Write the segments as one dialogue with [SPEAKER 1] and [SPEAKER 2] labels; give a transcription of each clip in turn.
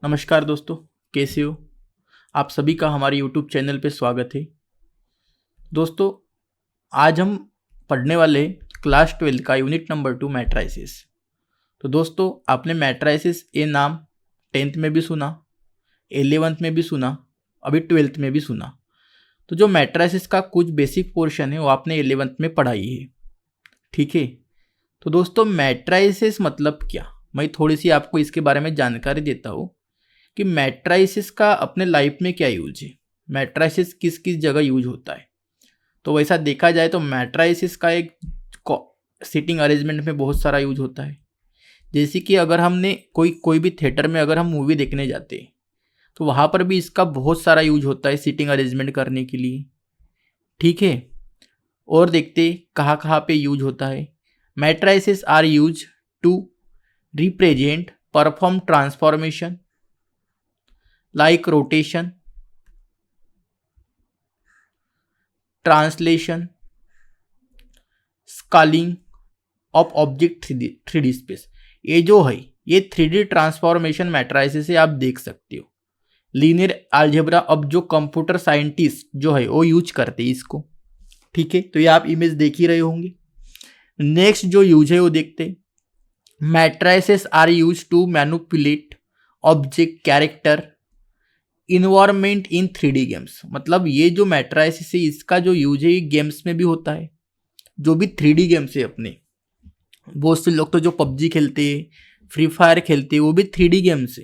[SPEAKER 1] नमस्कार दोस्तों, कैसे हो? आप सभी का हमारे YouTube चैनल पे स्वागत है। दोस्तों, आज हम पढ़ने वाले हैं क्लास 12 का यूनिट नंबर 2 मैट्राइसिस। तो दोस्तों, आपने मैट्राइसिस ये नाम 10th में भी सुना, 11th में भी सुना, अभी 12th में भी सुना। तो जो मैट्राइसिस का कुछ बेसिक पोर्शन है वो आपने 11th में पढ़ाई है, ठीक है। तो दोस्तों, मैट्राइसिस मतलब क्या, मैं थोड़ी सी आपको इसके बारे में जानकारी देता हूँ कि मैट्राइसिस का अपने लाइफ में क्या यूज है, मैट्राइसिस किस किस जगह यूज होता है। तो वैसा देखा जाए तो मैट्राइसिस का एक सीटिंग अरेंजमेंट में बहुत सारा यूज होता है। जैसे कि अगर हमने कोई भी थिएटर में अगर हम मूवी देखने जाते हैं तो वहाँ पर भी इसका बहुत सारा यूज होता है सीटिंग अरेंजमेंट करने के लिए, ठीक है। और देखते कहाँ कहाँ पे यूज होता है। Matrices are use to represent perform transformation like rotation, translation, scaling of object 3D space. ये जो है ये 3D ट्रांसफॉर्मेशन मैट्राइसिस से आप देख सकते हो। लीनियर अलजेब्रा अब जो कंप्यूटर साइंटिस्ट जो है वो यूज करते हैं इसको, ठीक है। तो ये आप इमेज देख ही रहे होंगे। नेक्स्ट जो यूज है वो देखते हैं। Matrices are use to manipulate object character environment in 3D games. मतलब ये जो मैट्राइसिस है इसका जो यूज है ये गेम्स में भी होता है। जो भी 3D गेम्स है अपने, बहुत से लोग तो जो पबजी खेलते हैं, फ्री फायर खेलते हैं, वो भी 3D गेम्स है।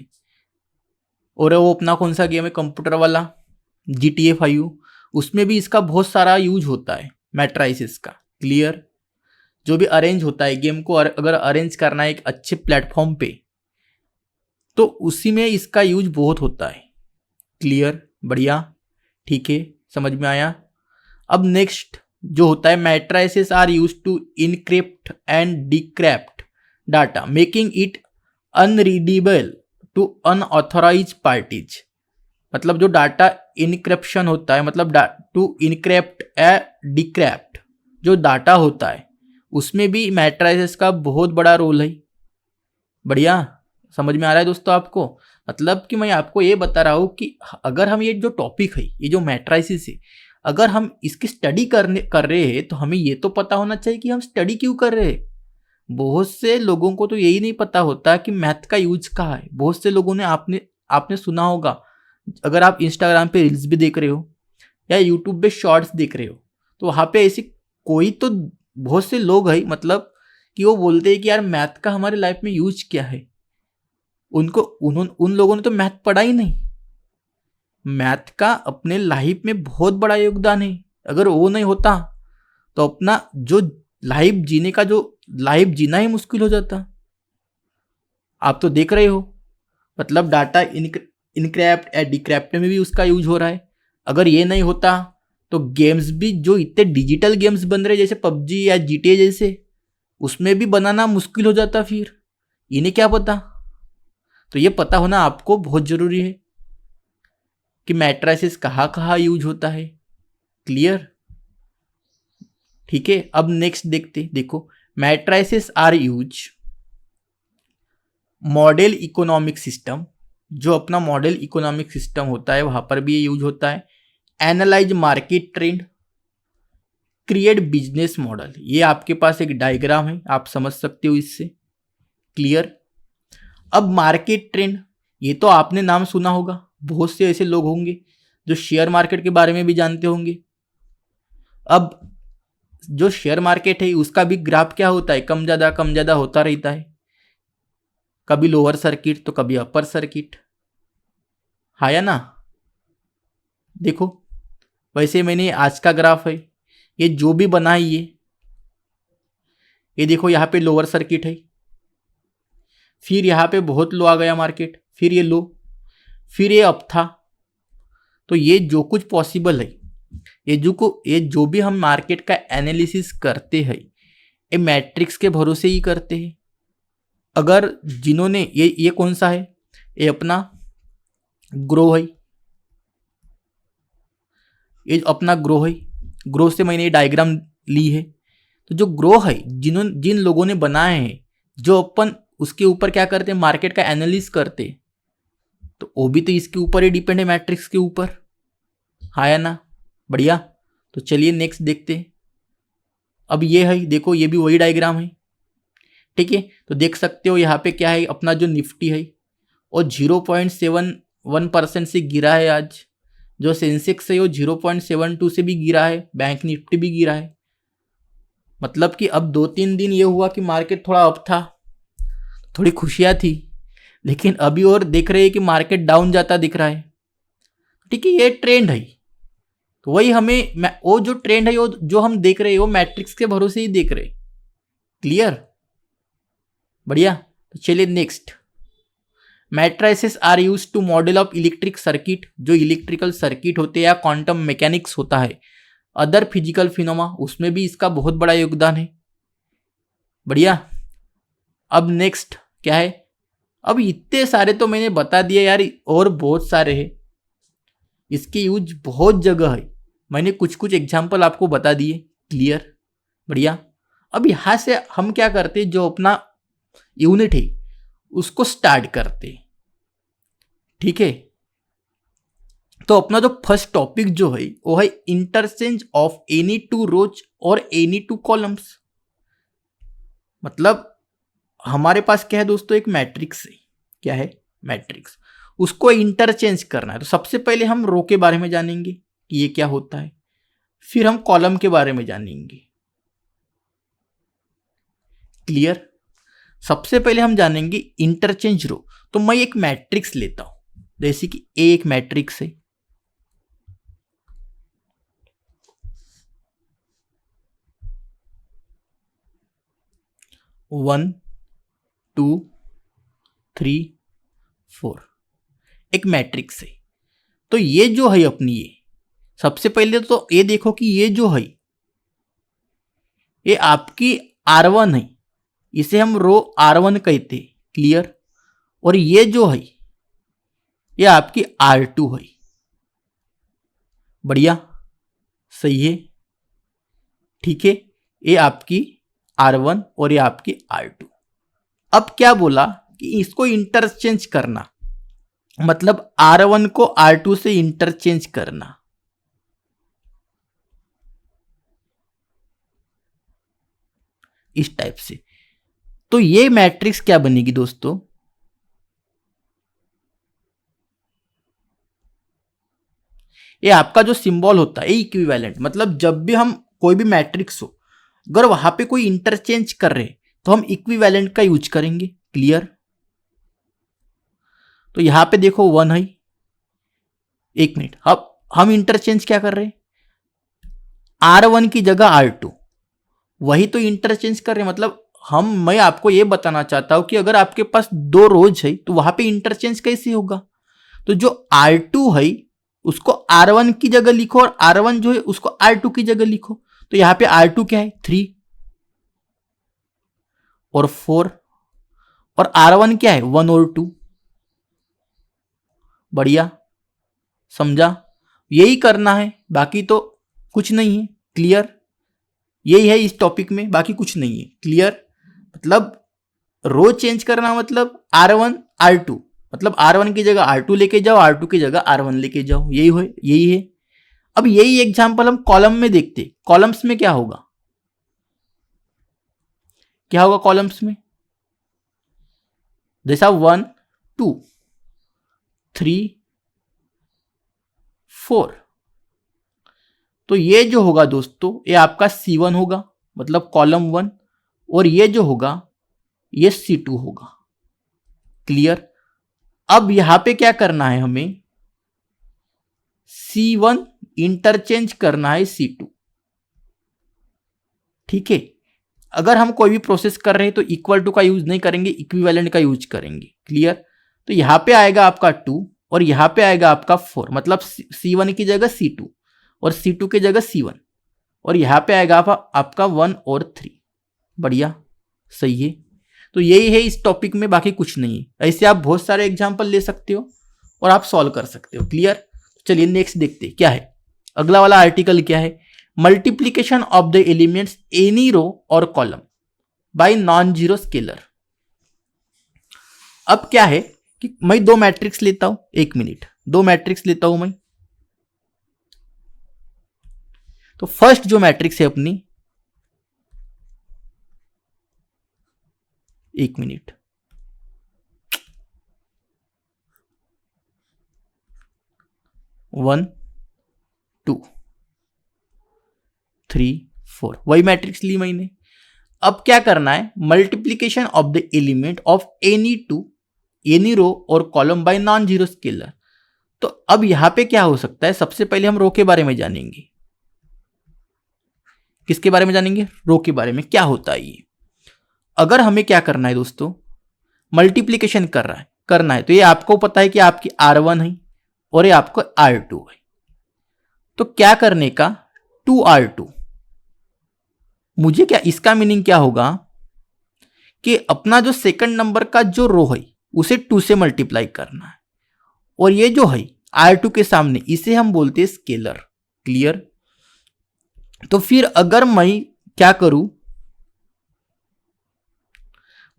[SPEAKER 1] और वो अपना कौन सा गेम है कंप्यूटर वाला, GTA 5, उसमें भी इसका बहुत सारा यूज होता है मैट्राइसिस का। क्लियर? जो भी अरेंज होता है गेम को अगर अरेंज करना है एक अच्छे प्लेटफॉर्म पे, तो उसी में इसका यूज बहुत होता है। क्लियर? बढ़िया, ठीक है, समझ में आया। अब नेक्स्ट जो होता है, matrices are use to encrypt and decrypt data making it unreadable to unauthorize parties. मतलब जो डाटा इनक्रिप्शन होता है, मतलब टू इनक्रिप्ट ए डिक्रिप्ट जो डाटा होता है उसमें भी मैट्राइसिस का बहुत बड़ा रोल है। बढ़िया, समझ में आ रहा है दोस्तों आपको? मतलब कि मैं आपको ये बता रहा हूँ कि अगर हम ये जो टॉपिक है, ये जो मैट्राइसिस है, अगर हम इसकी स्टडी कर रहे हैं तो हमें ये तो पता होना चाहिए कि हम स्टडी क्यों कर रहे हैं। बहुत से लोगों को तो यही नहीं पता होता कि मैथ का यूज कहाँ है। बहुत से लोगों ने आपने सुना होगा, अगर आप इंस्टाग्राम पे रील्स भी देख रहे हो या यूट्यूब पे शॉर्ट्स देख रहे हो, तो वहाँ पे ऐसी कोई तो बहुत से लोग हैं, मतलब कि वो बोलते हैं कि यार मैथ का हमारे लाइफ में यूज क्या है। उन लोगों ने तो मैथ पढ़ा ही नहीं। मैथ का अपने लाइफ में बहुत बड़ा योगदान है। अगर वो नहीं होता तो अपना जो लाइफ जीना ही मुश्किल हो जाता। आप तो देख रहे हो, मतलब डाटा इनक्रैप्ट या डिक्रैप्ट में भी उसका यूज हो रहा है। अगर ये नहीं होता तो गेम्स भी जो इतने डिजिटल गेम्स बन रहे जैसे पबजी या GTA जैसे, उसमें भी बनाना मुश्किल हो जाता। फिर इन्हें क्या पता? तो ये पता होना आपको बहुत जरूरी है कि मैट्राइसिस कहाँ कहाँ यूज होता है। क्लियर? ठीक है, अब नेक्स्ट देखो, matrices are use model economic system. जो अपना मॉडल इकोनॉमिक सिस्टम होता है वहां पर भी ये यूज होता है। Analyse market trend, create business model. ये आपके पास एक डायग्राम है, आप समझ सकते हो इससे। क्लियर? अब मार्केट ट्रेंड, ये तो आपने नाम सुना होगा। बहुत से ऐसे लोग होंगे जो शेयर मार्केट के बारे में भी जानते होंगे। अब जो शेयर मार्केट है उसका भी ग्राफ क्या होता है, कम ज्यादा होता रहता है। कभी लोअर सर्किट तो कभी अपर सर्किट, हाँ या ना? देखो, वैसे मैंने आज का ग्राफ है, ये जो भी बना है ये देखो, यहाँ पे लोअर सर्किट है, फिर यहाँ पे बहुत लो आ गया मार्केट, फिर ये लो, फिर ये अप था। तो ये जो कुछ पॉसिबल है, ये जो भी हम मार्केट का एनालिसिस करते हैं, ये मैट्रिक्स के भरोसे ही करते हैं। अगर जिन्होंने ये कौन सा है, ये अपना ग्रो है, ये अपना ग्रो है। ग्रो से मैंने ये डायग्राम ली है। तो जो ग्रो है, जिन लोगों ने बनाए हैं, जो अपन उसके ऊपर क्या करते हैं, मार्केट का एनालिसिस करते हैं, तो वो भी तो इसके ऊपर ही डिपेंड है, मैट्रिक्स के ऊपर, हाँ या ना। बढ़िया। तो चलिए नेक्स्ट देखते हैं। अब ये है, देखो ये भी वही डायग्राम है, ठीक है। तो देख सकते हो यहाँ पे क्या है, अपना जो निफ्टी है वो 0.71% से गिरा है आज। जो सेंसेक्स है वो 0.72 से भी गिरा है, बैंक निफ्टी भी गिरा है। मतलब कि अब 2-3 दिन ये हुआ कि मार्केट थोड़ा अप था, थोड़ी खुशियां थी, लेकिन अभी और देख रहे हैं कि मार्केट डाउन जाता दिख रहा है, ठीक है। ये ट्रेंड है, तो वही हमें वो जो ट्रेंड है वो जो हम देख रहे हैं वो मैट्रिक्स के भरोसे ही देख रहे हैं। क्लियर? बढ़िया। तो चलिए next. Matrices are use to model of electric circuit, जो इलेक्ट्रिकल सर्किट होते हैं या क्वांटम मैकेनिक्स होता है, अदर फिजिकल फिनोमा, उसमें भी इसका बहुत बड़ा योगदान है। बढ़िया। अब नेक्स्ट क्या है, अब इतने सारे तो मैंने बता दिए यार, और बहुत सारे हैं, इसके यूज बहुत जगह है, मैंने कुछ कुछ एग्जाम्पल आपको बता दिए। क्लियर? बढ़िया। अब यहां से हम क्या करते हैं, जो अपना यूनिट है उसको स्टार्ट करते हैं, ठीक है। तो अपना जो फर्स्ट टॉपिक जो है वो है interchange of any two rows और एनी टू कॉलम्स। मतलब हमारे पास क्या है दोस्तों, एक मैट्रिक्स है, क्या है, मैट्रिक्स, उसको इंटरचेंज करना है। तो सबसे पहले हम रो के बारे में जानेंगे कि ये क्या होता है, फिर हम कॉलम के बारे में जानेंगे। क्लियर? सबसे पहले हम जानेंगे इंटरचेंज रो। तो मैं एक मैट्रिक्स लेता हूं, जैसे कि ए एक मैट्रिक्स है, वन 2 3 4, एक मैट्रिक्स है। तो ये जो है अपनी, ये सबसे पहले तो ये देखो कि ये जो है ये आपकी R1 है, इसे हम रो R1 कहते हैं। क्लियर? और ये जो है ये आपकी R2 है। बढ़िया, सही है, ठीक है। ये आपकी R1 और ये आपकी R2। अब क्या बोला कि इसको इंटरचेंज करना, मतलब R1 को R2 से इंटरचेंज करना। इस टाइप से। तो ये मैट्रिक्स क्या बनेगी दोस्तों, ये आपका जो सिंबल होता है इक्विवेलेंट, मतलब जब भी हम कोई भी मैट्रिक्स हो, अगर वहां पे कोई इंटरचेंज कर रहे तो हम इक्विवेलेंट का यूज करेंगे। क्लियर? तो यहां पे देखो 1 है, एक मिनट, अब हम इंटरचेंज क्या कर रहे हैं, R1 की जगह R2, वही तो इंटरचेंज कर रहे हैं। मतलब मैं आपको यह बताना चाहता हूं कि अगर आपके पास 2 रोज है तो वहां पे इंटरचेंज कैसे होगा। तो जो R2 है उसको R1 की जगह लिखो, और R1 जो है उसको R2 की जगह लिखो। तो यहां पे R2 क्या है, 3 और 4, और R1 क्या है, 1 और 2। बढ़िया, समझा? यही करना है, बाकी तो कुछ नहीं है। क्लियर? यही है इस टॉपिक में, बाकी कुछ नहीं है। क्लियर? मतलब रो चेंज करना, मतलब R1 R2, मतलब R1 की जगह R2 लेके जाओ, R2 की जगह R1 लेके जाओ, यही है। अब यही एग्जांपल हम कॉलम में देखते। कॉलम्स में क्या होगा, कॉलम्स में, जैसा 1 2 3 4। तो ये जो होगा दोस्तों, ये आपका C1 होगा, मतलब कॉलम 1, और ये जो होगा ये C2 होगा। क्लियर? अब यहां पे क्या करना है, हमें C1 इंटरचेंज करना है C2, ठीक है। अगर हम कोई भी प्रोसेस कर रहे हैं तो इक्वल टू का यूज नहीं करेंगे, इक्विवेलेंट का यूज करेंगे। क्लियर? तो यहां पे आएगा आपका 2 और यहां पे आएगा आपका 4, मतलब C1 की जगह C2 और C2 की जगह C1, और यहां पे आएगा आपका 1 और 3। बढ़िया, सही है। तो यही है इस टॉपिक में, बाकी कुछ नहीं है। ऐसे आप बहुत सारे एग्जाम्पल ले सकते हो और आप सॉल्व कर सकते हो। क्लियर? चलिए नेक्स्ट देखते हैं क्या है, अगला वाला आर्टिकल क्या है, multiplication of the elements any row और column by non zero scalar. अब क्या है कि मैं दो मैट्रिक्स लेता हूं, 1 मिनट, दो मैट्रिक्स लेता हूं मैं। तो फर्स्ट जो मैट्रिक्स है अपनी, 1 मिनट, 1 2 3 4, वही मैट्रिक्स ली मैंने। अब क्या करना है, multiplication of the element of any row और column by non zero scalar. तो अब यहां पे क्या हो सकता है, सबसे पहले हम रो के बारे में जानेंगे। किसके बारे में जानेंगे, रो के बारे में। क्या होता है ये, अगर हमें क्या करना है दोस्तों, मल्टीप्लीकेशन करना है तो ये आपको पता है कि आपकी R1 है और ये आपको R2 है। तो क्या करने का, 2R2, मुझे क्या, इसका मीनिंग क्या होगा कि अपना जो सेकंड नंबर का जो रो है उसे 2 से मल्टीप्लाई करना है, और ये जो है R2 के सामने, इसे हम बोलते हैं स्केलर। क्लियर। तो फिर अगर मैं क्या करूं,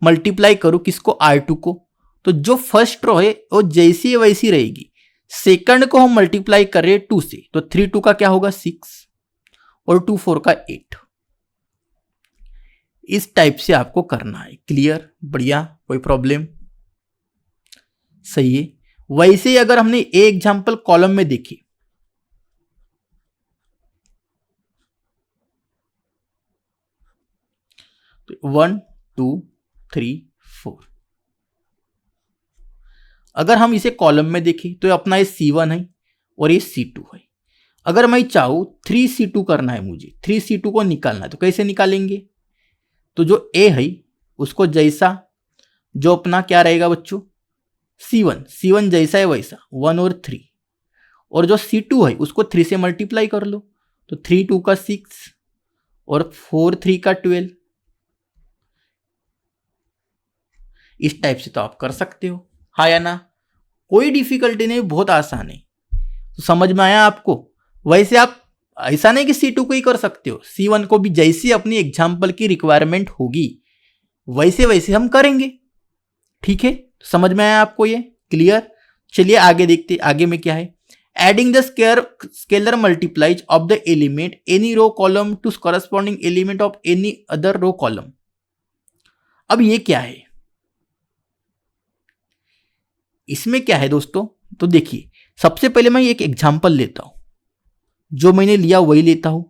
[SPEAKER 1] मल्टीप्लाई करूं किसको, R2 को, तो जो फर्स्ट रो है वो जैसी है वैसी रहेगी। सेकंड को हम मल्टीप्लाई कर रहे हैं 2 से, तो 3 2 का क्या होगा 6 और 2 4 का 8। इस टाइप से आपको करना है। क्लियर, बढ़िया, कोई प्रॉब्लम, सही है। वैसे ही अगर हमने एक एग्जांपल कॉलम में देखी, तो 1 2 3 4, अगर हम इसे कॉलम में देखें तो अपना ये C1 है और ये C2 है। अगर मैं चाहूं 3C2 करना है, मुझे 3C2 को निकालना है, तो कैसे निकालेंगे, तो जो A है उसको जैसा, जो अपना क्या रहेगा बच्चों, C1 जैसा है वैसा 1 और 3, और जो C2 है उसको 3 से मल्टीप्लाई कर लो, तो 3 2 का 6 और 4 3 का 12। इस टाइप से तो आप कर सकते हो, हाँ या ना, कोई डिफिकल्टी नहीं, बहुत आसान है। तो समझ में आया आपको। वैसे आप ऐसा नहीं कि C2 को ही कर सकते हो, C1 को भी जैसी अपनी एग्जाम्पल की रिक्वायरमेंट होगी वैसे वैसे हम करेंगे। ठीक है, समझ में आया आपको ये, क्लियर। चलिए आगे देखते, आगे में क्या है, adding the scalar multiplies of the element any row column to corresponding element of any other row column. अब ये क्या है, इसमें क्या है दोस्तों, तो देखिए सबसे पहले मैं एक एग्जांपल लेता हूं, जो मैंने लिया वही लेता हूं,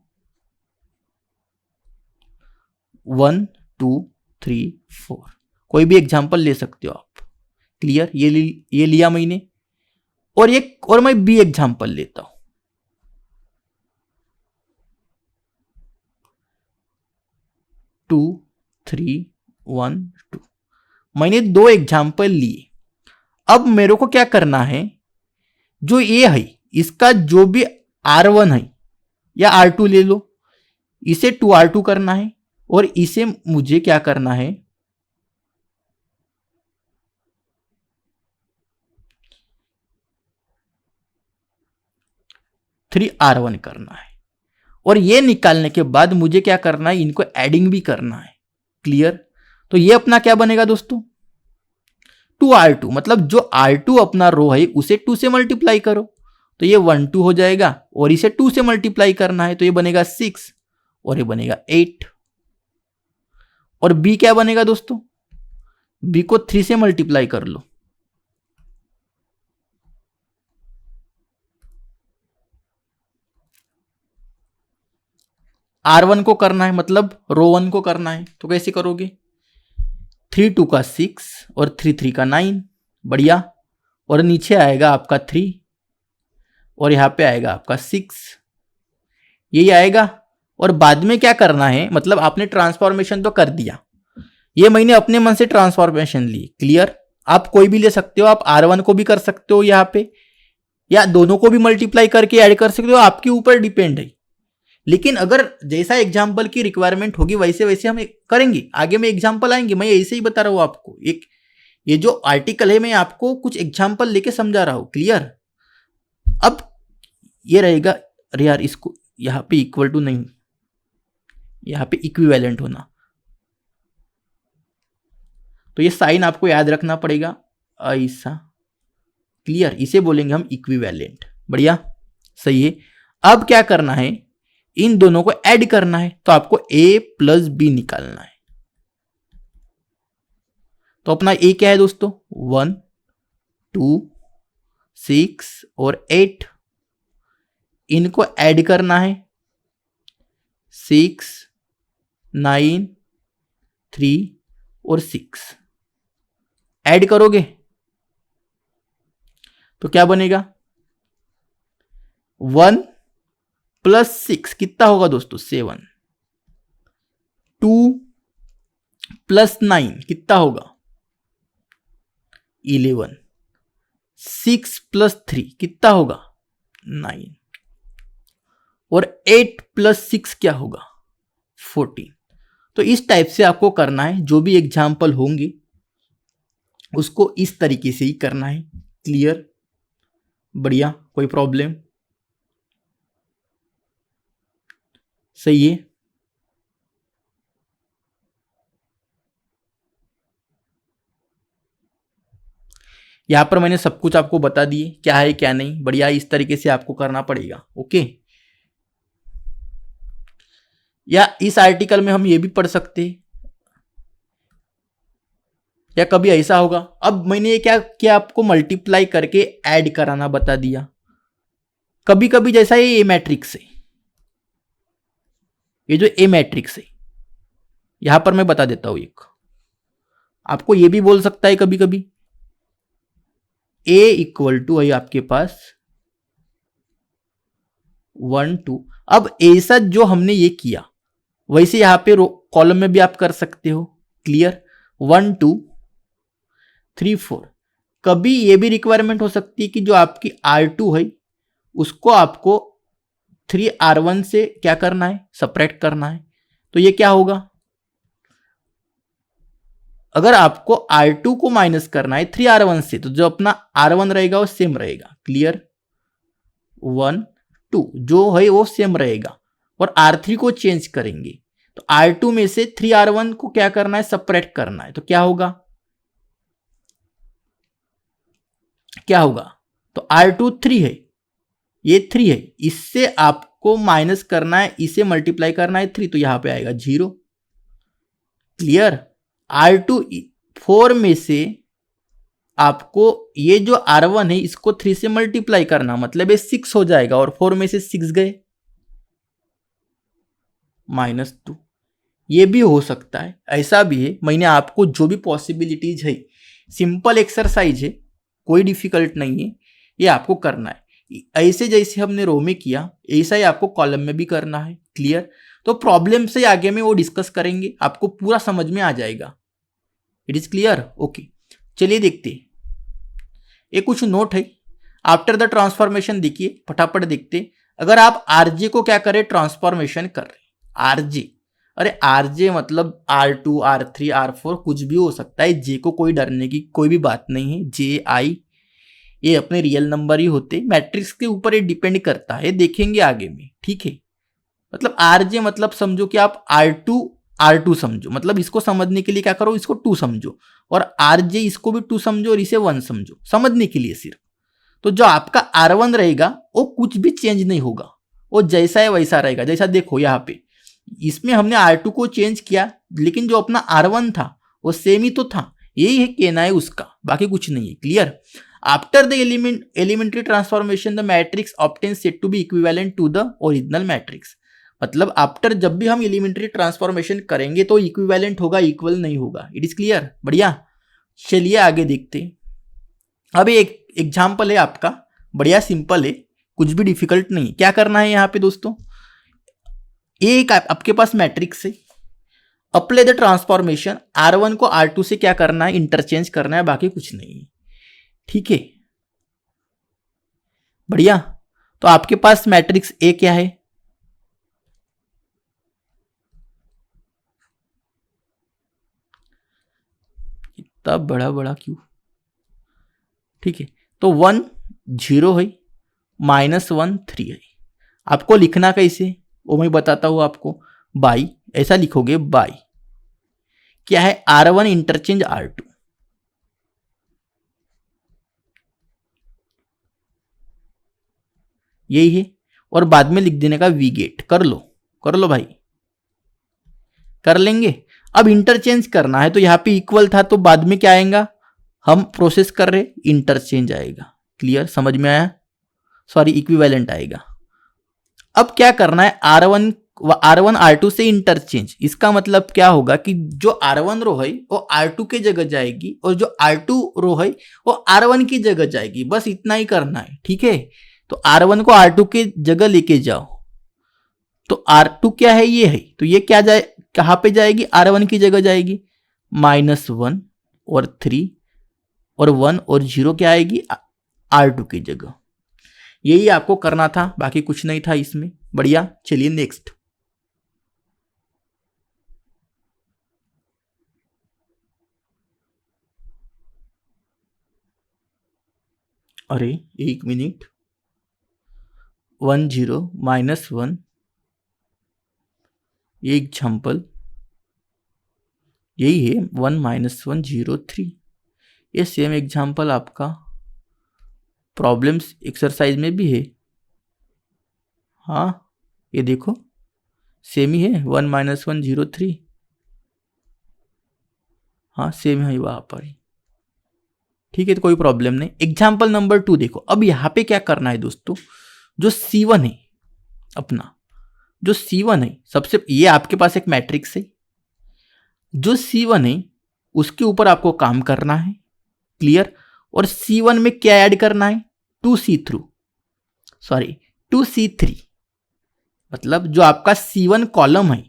[SPEAKER 1] 1 2 3 4, कोई भी एग्जांपल ले सकते हो आप। क्लियर, ये लिया मैंने, और मैं बी एग्जांपल लेता हूं, 2 3 1 2, मैंने दो एग्जांपल लिए। अब मेरे को क्या करना है, जो ये है इसका जो भी R1 है या R2 ले लो, इसे 2R2 करना है, और इसे मुझे क्या करना है, 3R1 करना है। और ये निकालने के बाद मुझे क्या करना है, इनको एडिंग भी करना है। क्लियर। तो ये अपना क्या बनेगा दोस्तों, 2R2, मतलब जो R2 अपना रो है उसे 2 से मल्टीप्लाई करो, तो ये 1 2 हो जाएगा, और इसे 2 से मल्टीप्लाई करना है तो ये बनेगा 6 और ये बनेगा 8। और बी क्या बनेगा दोस्तों, बी को 3 से मल्टीप्लाई कर लो, R1 को करना है, मतलब रो 1 को करना है, तो कैसे करोगे, 3 2 का 6 और 3 3 का 9, बढ़िया। और नीचे आएगा आपका 3 और यहां पे आएगा आपका 6, यही आएगा। और बाद में क्या करना है, मतलब आपने ट्रांसफॉर्मेशन तो कर दिया, ये मैंने अपने मन से ट्रांसफॉर्मेशन ली। क्लियर, आप कोई भी ले सकते हो, आप R1 को भी कर सकते हो यहाँ पे, या दोनों को भी मल्टीप्लाई करके ऐड कर सकते हो, आपके ऊपर डिपेंड है। लेकिन अगर जैसा एग्जाम्पल की रिक्वायरमेंट होगी वैसे वैसे हम करेंगे, आगे में एग्जाम्पल आएंगे, मैं ऐसे ही बता रहा हूं आपको। एक ये जो आर्टिकल है मैं आपको कुछ एग्जाम्पल लेके समझा रहा हूं। क्लियर। अब ये रहेगा, अरे यार इसको यहां पे इक्वल टू नहीं, यहां पे इक्विवेलेंट होना, तो ये साइन आपको याद रखना पड़ेगा, ऐसा क्लियर, इसे बोलेंगे हम इक्विवेलेंट। बढ़िया, सही है। अब क्या करना है, इन दोनों को ऐड करना है, तो आपको a प्लस बी निकालना है। तो अपना a क्या है दोस्तों, 1 2 6 और 8, इनको ऐड करना है, 6 9 3 और 6 ऐड करोगे तो क्या बनेगा, 1 प्लस 6 कितना होगा दोस्तों, 7, 2 प्लस 9 कितना होगा, 11, 6 प्लस 3 कितना होगा, 9, और 8 प्लस 6 क्या होगा, 14। तो इस टाइप से आपको करना है, जो भी एग्जाम्पल होंगे उसको इस तरीके से ही करना है। क्लियर, बढ़िया, कोई प्रॉब्लम, सही है। यहां पर मैंने सब कुछ आपको बता दिए, क्या है क्या नहीं, बढ़िया, इस तरीके से आपको करना पड़ेगा। ओके, या इस आर्टिकल में हम ये भी पढ़ सकते हैं, या कभी ऐसा होगा, अब मैंने ये क्या किया, आपको मल्टीप्लाई करके ऐड कराना बता दिया। कभी कभी जैसा ये ए मैट्रिक्स है, ये जो ए मैट्रिक्स है, यहां पर मैं बता देता हूं एक, आपको ये भी बोल सकता है कभी कभी, ए इक्वल टू है आपके पास 1 2। अब ऐसा जो हमने ये किया वैसे यहां पे कॉलम में भी आप कर सकते हो। क्लियर, 1 2 3 4। कभी ये भी रिक्वायरमेंट हो सकती है कि जो आपकी R2 है उसको आपको 3R1 से क्या करना है, सपरेट करना है। तो ये क्या होगा, अगर आपको R2 को माइनस करना है 3R1 से, तो जो अपना R1 रहेगा वो सेम रहेगा। क्लियर, 1 2 जो है वो सेम रहेगा, और R3 को चेंज करेंगे तो R2 में से 3R1 को क्या करना है, सपरेट करना है। तो क्या होगा, क्या होगा, तो R2 3 है, ये 3 है, इससे आपको माइनस करना है, इसे मल्टीप्लाई करना है 3, तो यहां पे आएगा 0। क्लियर, R2 4 में से आपको ये जो R1 है इसको 3 से मल्टीप्लाई करना, मतलब ये 6 हो जाएगा, और 4 में से 6 गए, -2। ये भी हो सकता है, ऐसा भी है। मैंने आपको जो भी पॉसिबिलिटीज है, सिंपल एक्सरसाइज है, कोई डिफिकल्ट नहीं है, ये आपको करना है। ऐसे जैसे हमने रो में किया ऐसा ही आपको कॉलम में भी करना है। क्लियर, तो प्रॉब्लम से आगे में वो डिस्कस करेंगे, आपको पूरा समझ में आ जाएगा। It is clear, okay. चलिए देखते, ये कुछ नोट है आफ्टर द ट्रांसफॉर्मेशन। देखिए फटाफट देखते, अगर आप आरजे को क्या करें, ट्रांसफॉर्मेशन कर रहे, आरजे, अरे आरजे मतलब R2 R3 R4 कुछ भी हो सकता है, जे को कोई डरने की कोई भी बात नहीं है। जे आई ये अपने रियल नंबर ही होते, मैट्रिक्स के ऊपर ये डिपेंड करता है, देखेंगे आगे में। ठीक है, मतलब आरजे मतलब समझो कि आप R2 समझो, मतलब इसको समझने के लिए क्या करो, इसको 2 समझो, और आरजे इसको भी 2 समझो और इसे 1 समझो, समझने के लिए सिर्फ। तो जो आपका R1 रहेगा वो कुछ भी चेंज नहीं होगा, वो जैसा है वैसा रहेगा। जैसा देखो यहाँ पे, इसमें हमने R2 को चेंज किया, लेकिन जो अपना R1 था वो सेम ही तो था, यही है कहना है उसका, बाकी कुछ नहीं है। Clear, after the elementary transformation the matrix obtains said to be equivalent to the original matrix. मतलब आफ्टर जब भी हम एलिमेंट्री ट्रांसफॉर्मेशन करेंगे तो इक्विवेलेंट होगा, इक्वल नहीं होगा। इट इज क्लियर, बढ़िया। चलिए आगे देखते हैं। अब एक एग्जाम्पल है आपका, बढ़िया सिंपल है, कुछ भी डिफिकल्ट नहीं। क्या करना है यहाँ पे दोस्तों, एक आपके पास मैट्रिक्स है, अप्लाई द ट्रांसफॉर्मेशन, R1 को R2 से क्या करना है, इंटरचेंज करना है, बाकी कुछ नहीं है। ठीक है, बढ़िया। तो आपके पास मैट्रिक्स ए क्या है, इतना बड़ा बड़ा क्यों, ठीक है। तो 1 0 है, -1 3 है। आपको लिखना कैसे वो मैं बताता हूं आपको, बाई, ऐसा लिखोगे, बाई क्या है, R1 इंटरचेंज R2, यही है, और बाद में लिख देने का वी गेट। कर लो भाई, कर लेंगे। अब इंटरचेंज करना है तो यहाँ पे इक्वल था तो बाद में क्या आएगा, हम प्रोसेस कर रहे इंटरचेंज आएगा। क्लियर, समझ में आया? सॉरी, इक्विवेलेंट आएगा। अब क्या करना है, R1 R2 से इंटरचेंज। इसका मतलब क्या होगा कि जो R1 रो है वो R2 के जगह जाएगी और जो R2 रो है वो R1 की जगह जाएगी। बस इतना ही करना है, ठीक है। तो R1 को R2 के जगह लेके जाओ, तो R2 क्या है, ये है, तो ये क्या जाए, कहां पे जाएगी, R1 की जगह जाएगी। -1 और 3 और 1 और 0 क्या आएगी, R2 की जगह। यही आपको करना था, बाकी कुछ नहीं था इसमें। बढ़िया, चलिए नेक्स्ट। अरे 1 मिनट, 1 0 -1, ये एग्जाम्पल यही है, 1 -1 0 3। ये सेम एग्जाम्पल आपका प्रॉब्लम्स एक्सरसाइज में भी है। हाँ, ये देखो सेम ही है, 1 -1 0 3। हाँ सेम है वहां पर, ठीक है, तो कोई प्रॉब्लम नहीं। एग्जाम्पल नंबर 2 देखो। अब यहाँ पे क्या करना है दोस्तों, जो C1 है अपना, जो C1 है सबसे, ये आपके पास एक मैट्रिक्स है, जो C1 है उसके ऊपर आपको काम करना है। क्लियर। और C1 में क्या ऐड करना है, 2C3, मतलब जो आपका C1 कॉलम है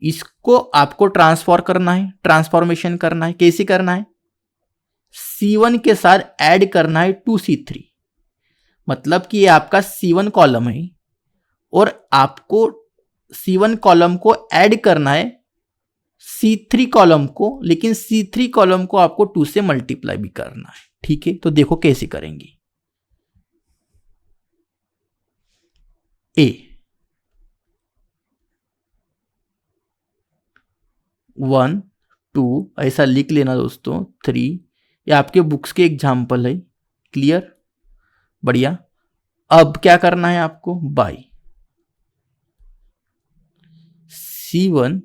[SPEAKER 1] इसको आपको ट्रांसफॉर करना है, ट्रांसफॉर्मेशन करना है। कैसे करना है, C1 के साथ ऐड करना है 2C3, मतलब कि ये आपका C1 कॉलम है और आपको C1 कॉलम को ऐड करना है C3 कॉलम को, लेकिन C3 कॉलम को आपको 2 से मल्टीप्लाई भी करना है। ठीक है, तो देखो कैसे करेंगे। A 1 2 ऐसा लिख लेना दोस्तों, 3, ये आपके बुक्स के एग्जाम्पल है। क्लियर, बढ़िया। अब क्या करना है आपको, बाय C1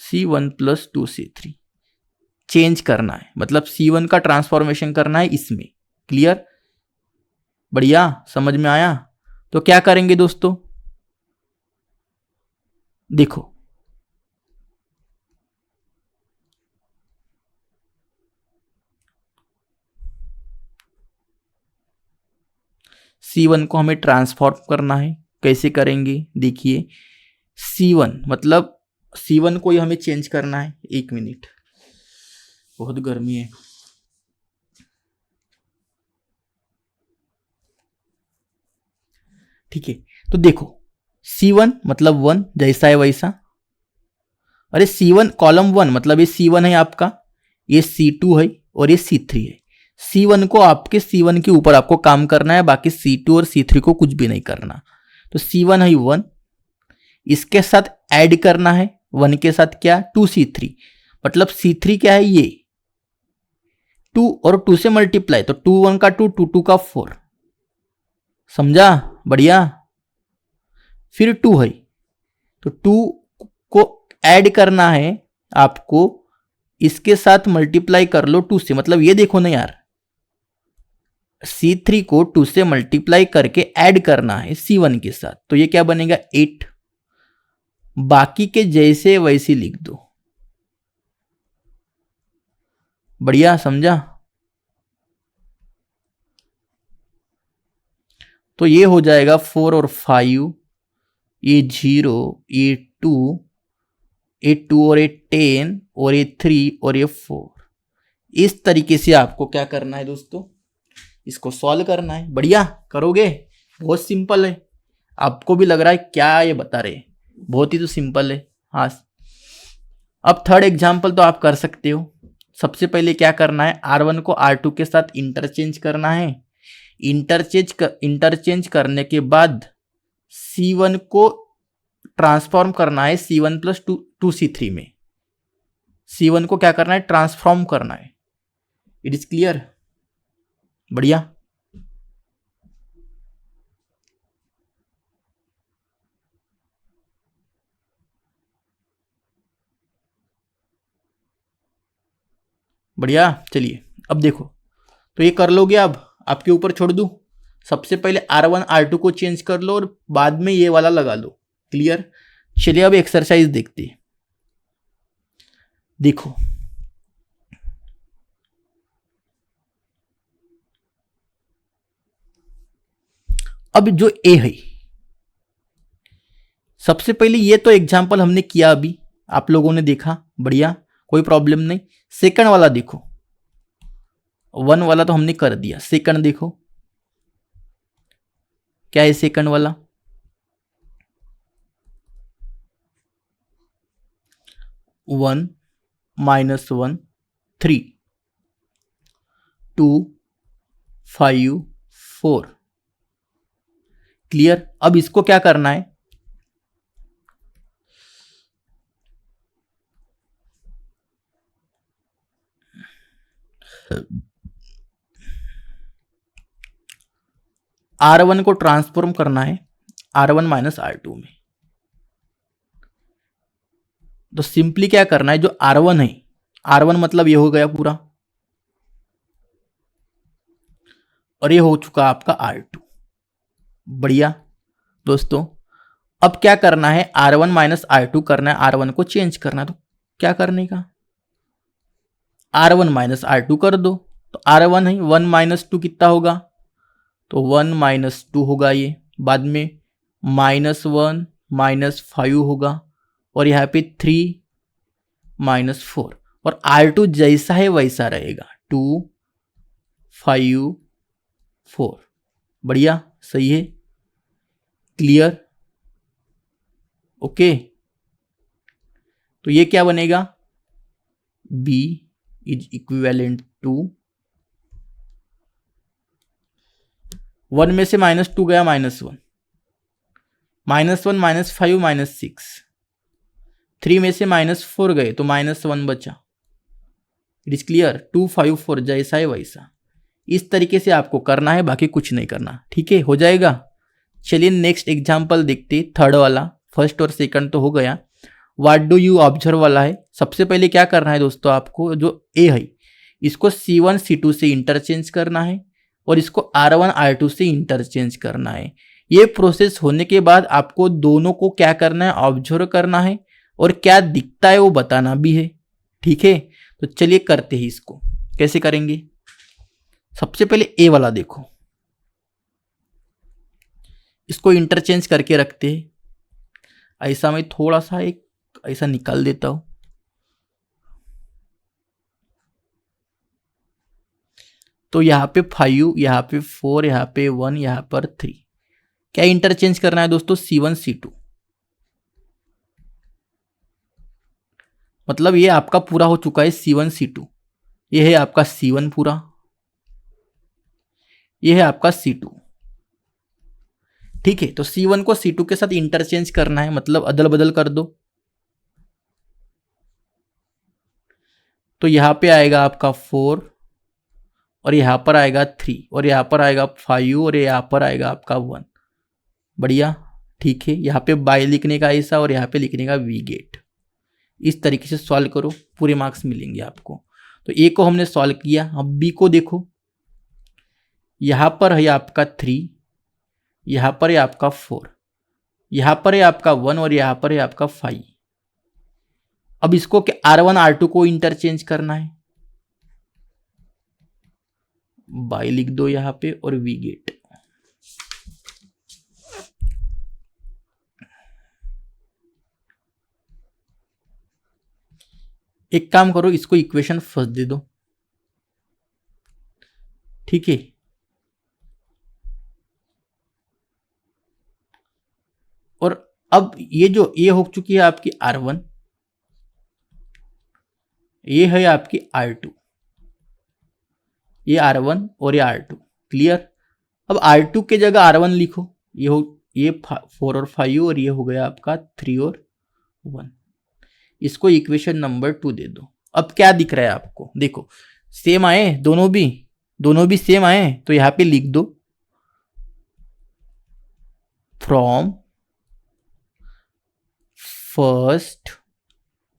[SPEAKER 1] + 2C3 चेंज करना है, मतलब C1 का ट्रांसफॉर्मेशन करना है इसमें। क्लियर, बढ़िया, समझ में आया? तो क्या करेंगे दोस्तों, देखो C1 को हमें ट्रांसफॉर्म करना है। कैसे करेंगे, देखिए C1 मतलब C1 को ही हमें चेंज करना है। 1 मिनट, बहुत गर्मी है। ठीक है, तो देखो C1 मतलब 1, जैसा है वैसा। अरे C1 कॉलम 1 मतलब ये C1 है आपका, ये C2 है और ये C3 है। C1 को आपके C1 के ऊपर आपको काम करना है, बाकी C2 और C3 को कुछ भी नहीं करना। तो C1 है 1, इसके साथ ऐड करना है 1 के साथ क्या, 2C3, मतलब C3 क्या है, ये 2 और 2 से मल्टीप्लाई, तो 2 1 का 2, 2 2 का 4। समझा, बढ़िया। फिर 2 है, तो 2 को ऐड करना है आपको, इसके साथ मल्टीप्लाई कर लो 2 से, मतलब ये देखो ना यार, C3 को 2 से मल्टीप्लाई करके ऐड करना है C1 के साथ, तो ये क्या बनेगा 8। बाकी के जैसे वैसे लिख दो। बढ़िया, समझा? तो ये हो जाएगा 4 और 5, ये 0, ये 2, ये 2 और ये 10 और ये 3 और ये 4। इस तरीके से आपको क्या करना है दोस्तों, इसको सॉल्व करना है। बढ़िया, करोगे? बहुत सिंपल है। आपको भी लग रहा है क्या ये बता रहे, बहुत ही तो सिंपल है। हाँ, अब थर्ड एग्जाम्पल तो आप कर सकते हो। सबसे पहले क्या करना है, R1 को R2 के साथ इंटरचेंज करना है। इंटरचेंज करने के बाद C1 को ट्रांसफॉर्म करना है C1 + 2C3 में। C1 को क्या करना है, ट्रांसफॉर्म करना है। It is clear. बढ़िया। बढ़िया। चलिए अब देखो, तो ये कर लोगे, अब आपके ऊपर छोड़ दूं। सबसे पहले R1 R2 को चेंज कर लो और बाद में ये वाला लगा लो। क्लियर। चलिए अब एक्सरसाइज देखते हैं। देखो अब जो ए है, सबसे पहले ये तो एग्जाम्पल हमने किया, अभी आप लोगों ने देखा। बढ़िया, कोई प्रॉब्लम नहीं। सेकंड वाला देखो, 1 वाला तो हमने कर दिया। सेकंड देखो क्या है सेकंड वाला। 1 -1 3 2 5 4। क्लियर। अब इसको क्या करना है, R1 को ट्रांसफॉर्म करना है R1 - R2 में। तो सिंपली क्या करना है, जो R1 है, R1 मतलब ये हो गया पूरा, और ये हो चुका आपका R2। बढ़िया दोस्तों, अब क्या करना है, R1 - R2 करना है, R1 को चेंज करना है। तो क्या करने का, R1 - R2 कर दो। तो R1 है, 1 - 2 कितना होगा, तो 1 - 2 होगा ये। बाद में -1 -5 होगा, और यहाँ पे 3 -4। और R2 जैसा है वैसा रहेगा, 2 5 4। बढ़िया, सही है। क्लियर। ओके, तो ये क्या बनेगा, B इज इक्विवेलेंट टू 1 में से -2 गया, -1 -1 -5 -6। 3 में से -4 गए तो -1 बचा। It is clear. 2 5 4 जैसा है वैसा। इस तरीके से आपको करना है, बाकी कुछ नहीं करना। ठीक है, हो जाएगा। चलिए नेक्स्ट एग्जाम्पल देखते, थर्ड वाला। फर्स्ट और सेकंड तो हो गया। व्हाट डू यू ऑब्जर्व वाला है। सबसे पहले क्या करना है दोस्तों, आपको जो ए है इसको C1 C2 से इंटरचेंज करना है, और इसको R1 R2 से इंटरचेंज करना है। ये प्रोसेस होने के बाद आपको दोनों को क्या करना है, ऑब्जर्व करना है, और क्या दिखता है वो बताना भी है। ठीक है, तो चलिए करते हैं इसको। कैसे करेंगे, सबसे पहले ए वाला देखो, इसको इंटरचेंज करके रखते हैं। ऐसा मैं थोड़ा सा एक ऐसा निकाल देता हूं। तो यहां पे 5, यहां पे 4, यहां पे 1, यहां पर 3। क्या इंटरचेंज करना है दोस्तों, C1 C2। मतलब ये आपका पूरा हो चुका है C1 C2। ये है आपका C1 पूरा, ये है आपका C2। ठीक है, तो C1 को C2 के साथ इंटरचेंज करना है, मतलब अदल बदल कर दो। तो यहां पे आएगा आपका 4, और यहां पर आएगा 3, और यहां पर आएगा 5, और यहां पर आएगा आपका 1। बढ़िया। ठीक है, यहाँ पे बाय लिखने का ऐसा, और यहाँ पे लिखने का वी गेट। इस तरीके से सॉल्व करो, पूरे मार्क्स मिलेंगे आपको। तो ए को हमने सॉल्व किया। अब बी को देखो, यहाँ पर है आपका 3, यहाँ पर है आपका 4, यहाँ पर है आपका 1, और यहाँ पर है आपका 5। अब इसको R1 R2 को इंटरचेंज करना है, बाय लिख दो यहाँ पे, और वी गेट। एक काम करो, इसको इक्वेशन फर्स्ट दे दो। ठीक है, और अब ये जो ये हो चुकी है आपकी R1, ये है आपकी R2, ये R1 और ये R2। क्लियर। अब R2 के जगह R1 लिखो, ये 4 और 5, और ये हो गया आपका 3 और 1। इसको इक्वेशन नंबर 2 दे दो। अब क्या दिख रहा है आपको, देखो सेम आए दोनों भी सेम आए तो यहां पे लिख दो from first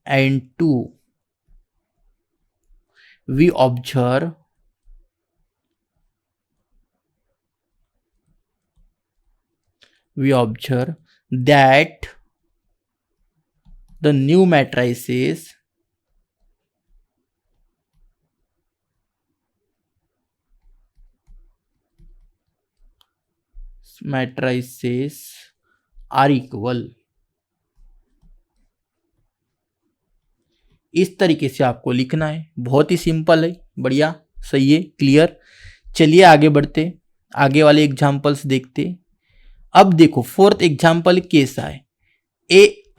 [SPEAKER 1] and two we observe that the new matrices are equal। इस तरीके से आपको लिखना है, बहुत ही सिंपल है, बढ़िया, सही है, क्लियर। चलिए आगे बढ़ते, आगे वाले एग्जांपल्स देखते। अब देखो फोर्थ एग्जांपल कैसा है।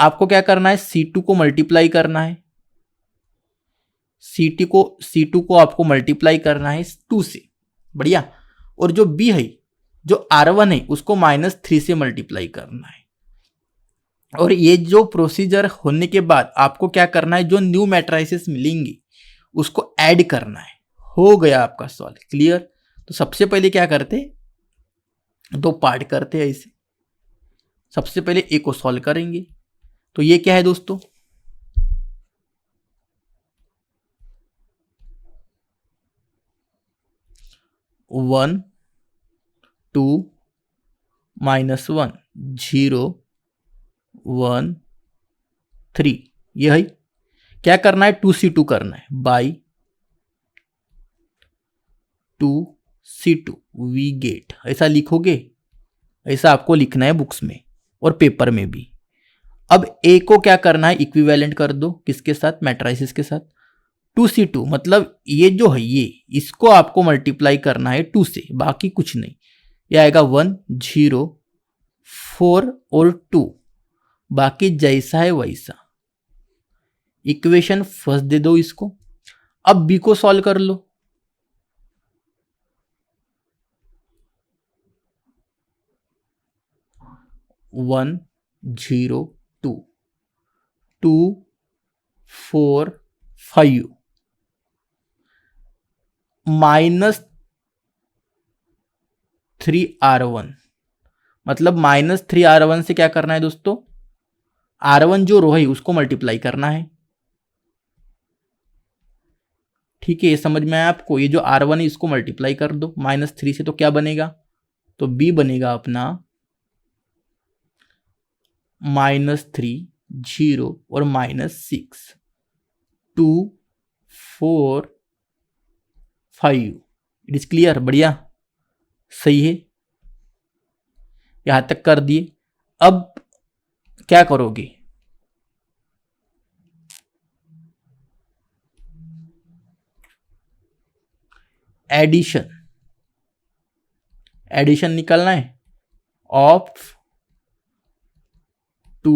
[SPEAKER 1] आपको क्या करना है, C2 को मल्टीप्लाई करना है, C2 को आपको मल्टीप्लाई करना है 2 से, बढ़िया। और जो B है, जो R1 है, उसको -3 से मल्टीप्लाई करना है। और ये जो प्रोसीजर होने के बाद आपको क्या करना है, जो न्यू मैट्रिसेस मिलेंगी उसको ऐड करना है। हो गया आपका सॉल्व, क्लियर। तो सबसे पहले क्या करते, 2 पार्ट करते हैं ऐसे। सबसे पहले ए को सॉल्व करेंगे, तो ये क्या है दोस्तों, 1 2 -1 0 1 3। ये है, क्या करना है, 2C2 करना है बाई 2C2 वी गेट, ऐसा लिखोगे, ऐसा आपको लिखना है बुक्स में और पेपर में भी। अब ए को क्या करना है, इक्विवेलेंट कर दो, किसके साथ, मैट्रिसेस के साथ। 2C2 मतलब ये जो है ये, इसको आपको मल्टीप्लाई करना है 2 से, बाकी कुछ नहीं। ये आएगा 1 0 4 और 2, बाकी जैसा है वैसा। इक्वेशन फर्स्ट दे दो इसको। अब बी को सॉल्व कर लो, 1 0 2 2 4 5 -3R1, मतलब -3R1 से क्या करना है दोस्तों, R1 जो रो है उसको मल्टीप्लाई करना है। ठीक है, ये समझ में आया आपको। ये जो R1 है इसको मल्टीप्लाई कर दो -3 से, तो क्या बनेगा, तो B बनेगा अपना -3 0 और -6 2 4 5। इट इज क्लियर, बढ़िया, सही है, यहां तक कर दिए। अब क्या करोगे, एडिशन निकालना है ऑफ 2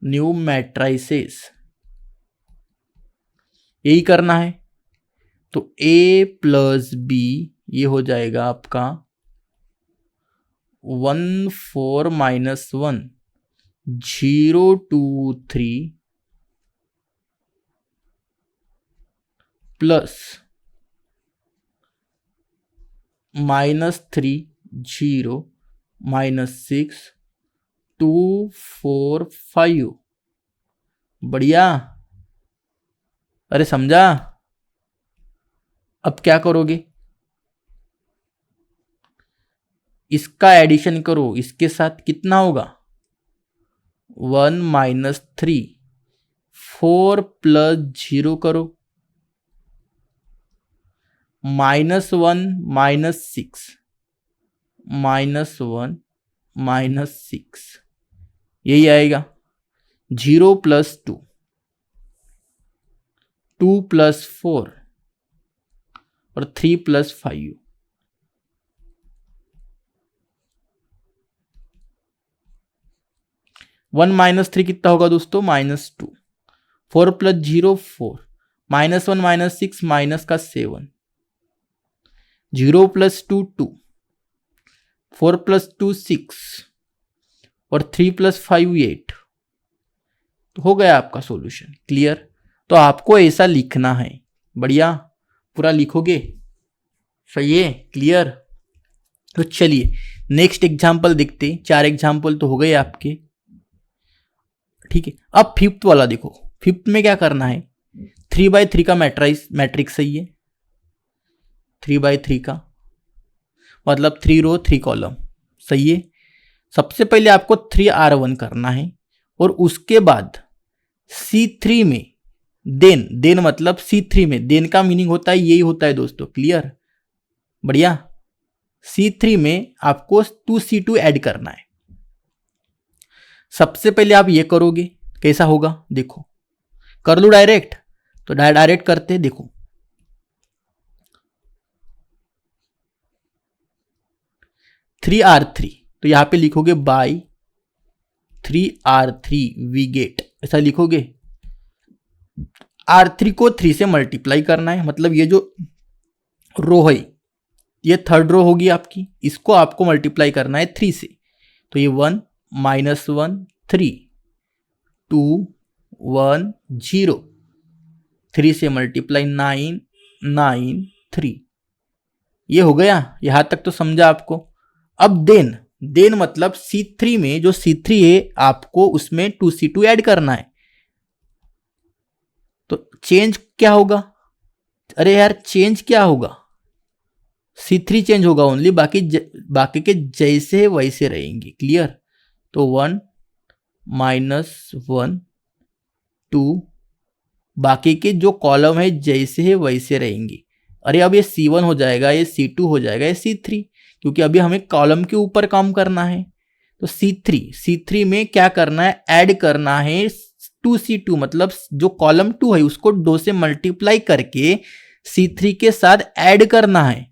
[SPEAKER 1] न्यू मैट्रिसेस, यही करना है। तो A प्लस B ये हो जाएगा आपका 1 4 -1 0 2 3 प्लस -3 0 -6 2 4 5। बढ़िया, अरे समझा। अब क्या करोगे, इसका एडिशन करो इसके साथ, कितना होगा, 1 -3 4 प्लस 0 करो, -1 -6 -1 -6, यही आएगा। 0 प्लस 2 2 प्लस 4 और 3 प्लस 5। 1 -3 कितना होगा दोस्तों, -2 4 प्लस 0 4 -1 -6 माइनस का 7 0 प्लस 2 2 4 प्लस 2 6 और 3 प्लस 5 8। तो हो गया आपका सॉल्यूशन, क्लियर। तो आपको ऐसा लिखना है, बढ़िया, पूरा लिखोगे, सही है, क्लियर। तो चलिए नेक्स्ट एग्जाम्पल देखते हैं। 4 एग्जाम्पल तो हो गए आपके, ठीक है। अब फिफ्थ वाला देखो, फिफ्थ में क्या करना है, 3x3 का मैट्रिक्स सही है, 3x3 का मतलब 3 रो 3 कॉलम, सही है। सबसे पहले आपको 3R1 करना है और उसके बाद C3 में देन मतलब C3 में, देन का मीनिंग होता है यही होता है दोस्तों, क्लियर, बढ़िया। C3 में आपको 2C2 ऐड करना है। सबसे पहले आप ये करोगे, कैसा होगा देखो, कर लो डायरेक्ट, तो डायरेक्ट करते देखो, (3R3) तो यहां पे लिखोगे बाई 3R3 वी गेट, ऐसा लिखोगे। R3 को 3 से मल्टीप्लाई करना है, मतलब ये जो रो है ये थर्ड रो होगी आपकी, इसको आपको मल्टीप्लाई करना है 3 से, तो ये 1 -1 3 2 1 0, 3 से मल्टीप्लाई 9 9 3, ये हो गया, यहां तक तो समझा आपको। अब देन मतलब C3 में जो C3 है आपको उसमें 2C2 ऐड करना है, तो चेंज क्या होगा, अरे यार चेंज क्या होगा, C3 चेंज होगा ओनली, बाकी के जैसे है वैसे रहेंगे, क्लियर। तो 1 -1 2, बाकी के जो कॉलम है जैसे है वैसे रहेंगे। अरे अब ये C1 हो जाएगा, ये C2 हो जाएगा, ये C3, क्योंकि अभी हमें कॉलम के ऊपर काम करना है। तो C3 में क्या करना है, ऐड करना है 2C2, मतलब जो कॉलम 2 है उसको 2 से मल्टीप्लाई करके C3 के साथ ऐड करना है,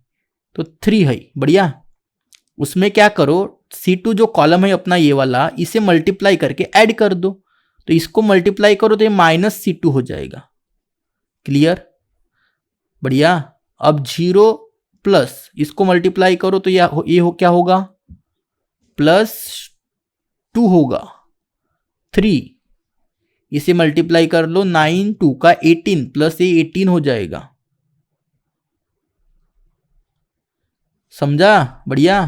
[SPEAKER 1] तो 3 है, बढ़िया। उसमें क्या करो, C2 जो कॉलम है अपना ये वाला, इसे मल्टीप्लाई करके ऐड कर दो, तो इसको मल्टीप्लाई करो तो ये -C2 हो जाएगा, क्लियर, बढ़िया। अब 0 प्लस इसको मल्टीप्लाई करो तो ये क्या होगा, +2 होगा, 3 इसे मल्टीप्लाई कर लो, 9 2 का 18 प्लस ये 18 हो जाएगा, समझा, बढ़िया।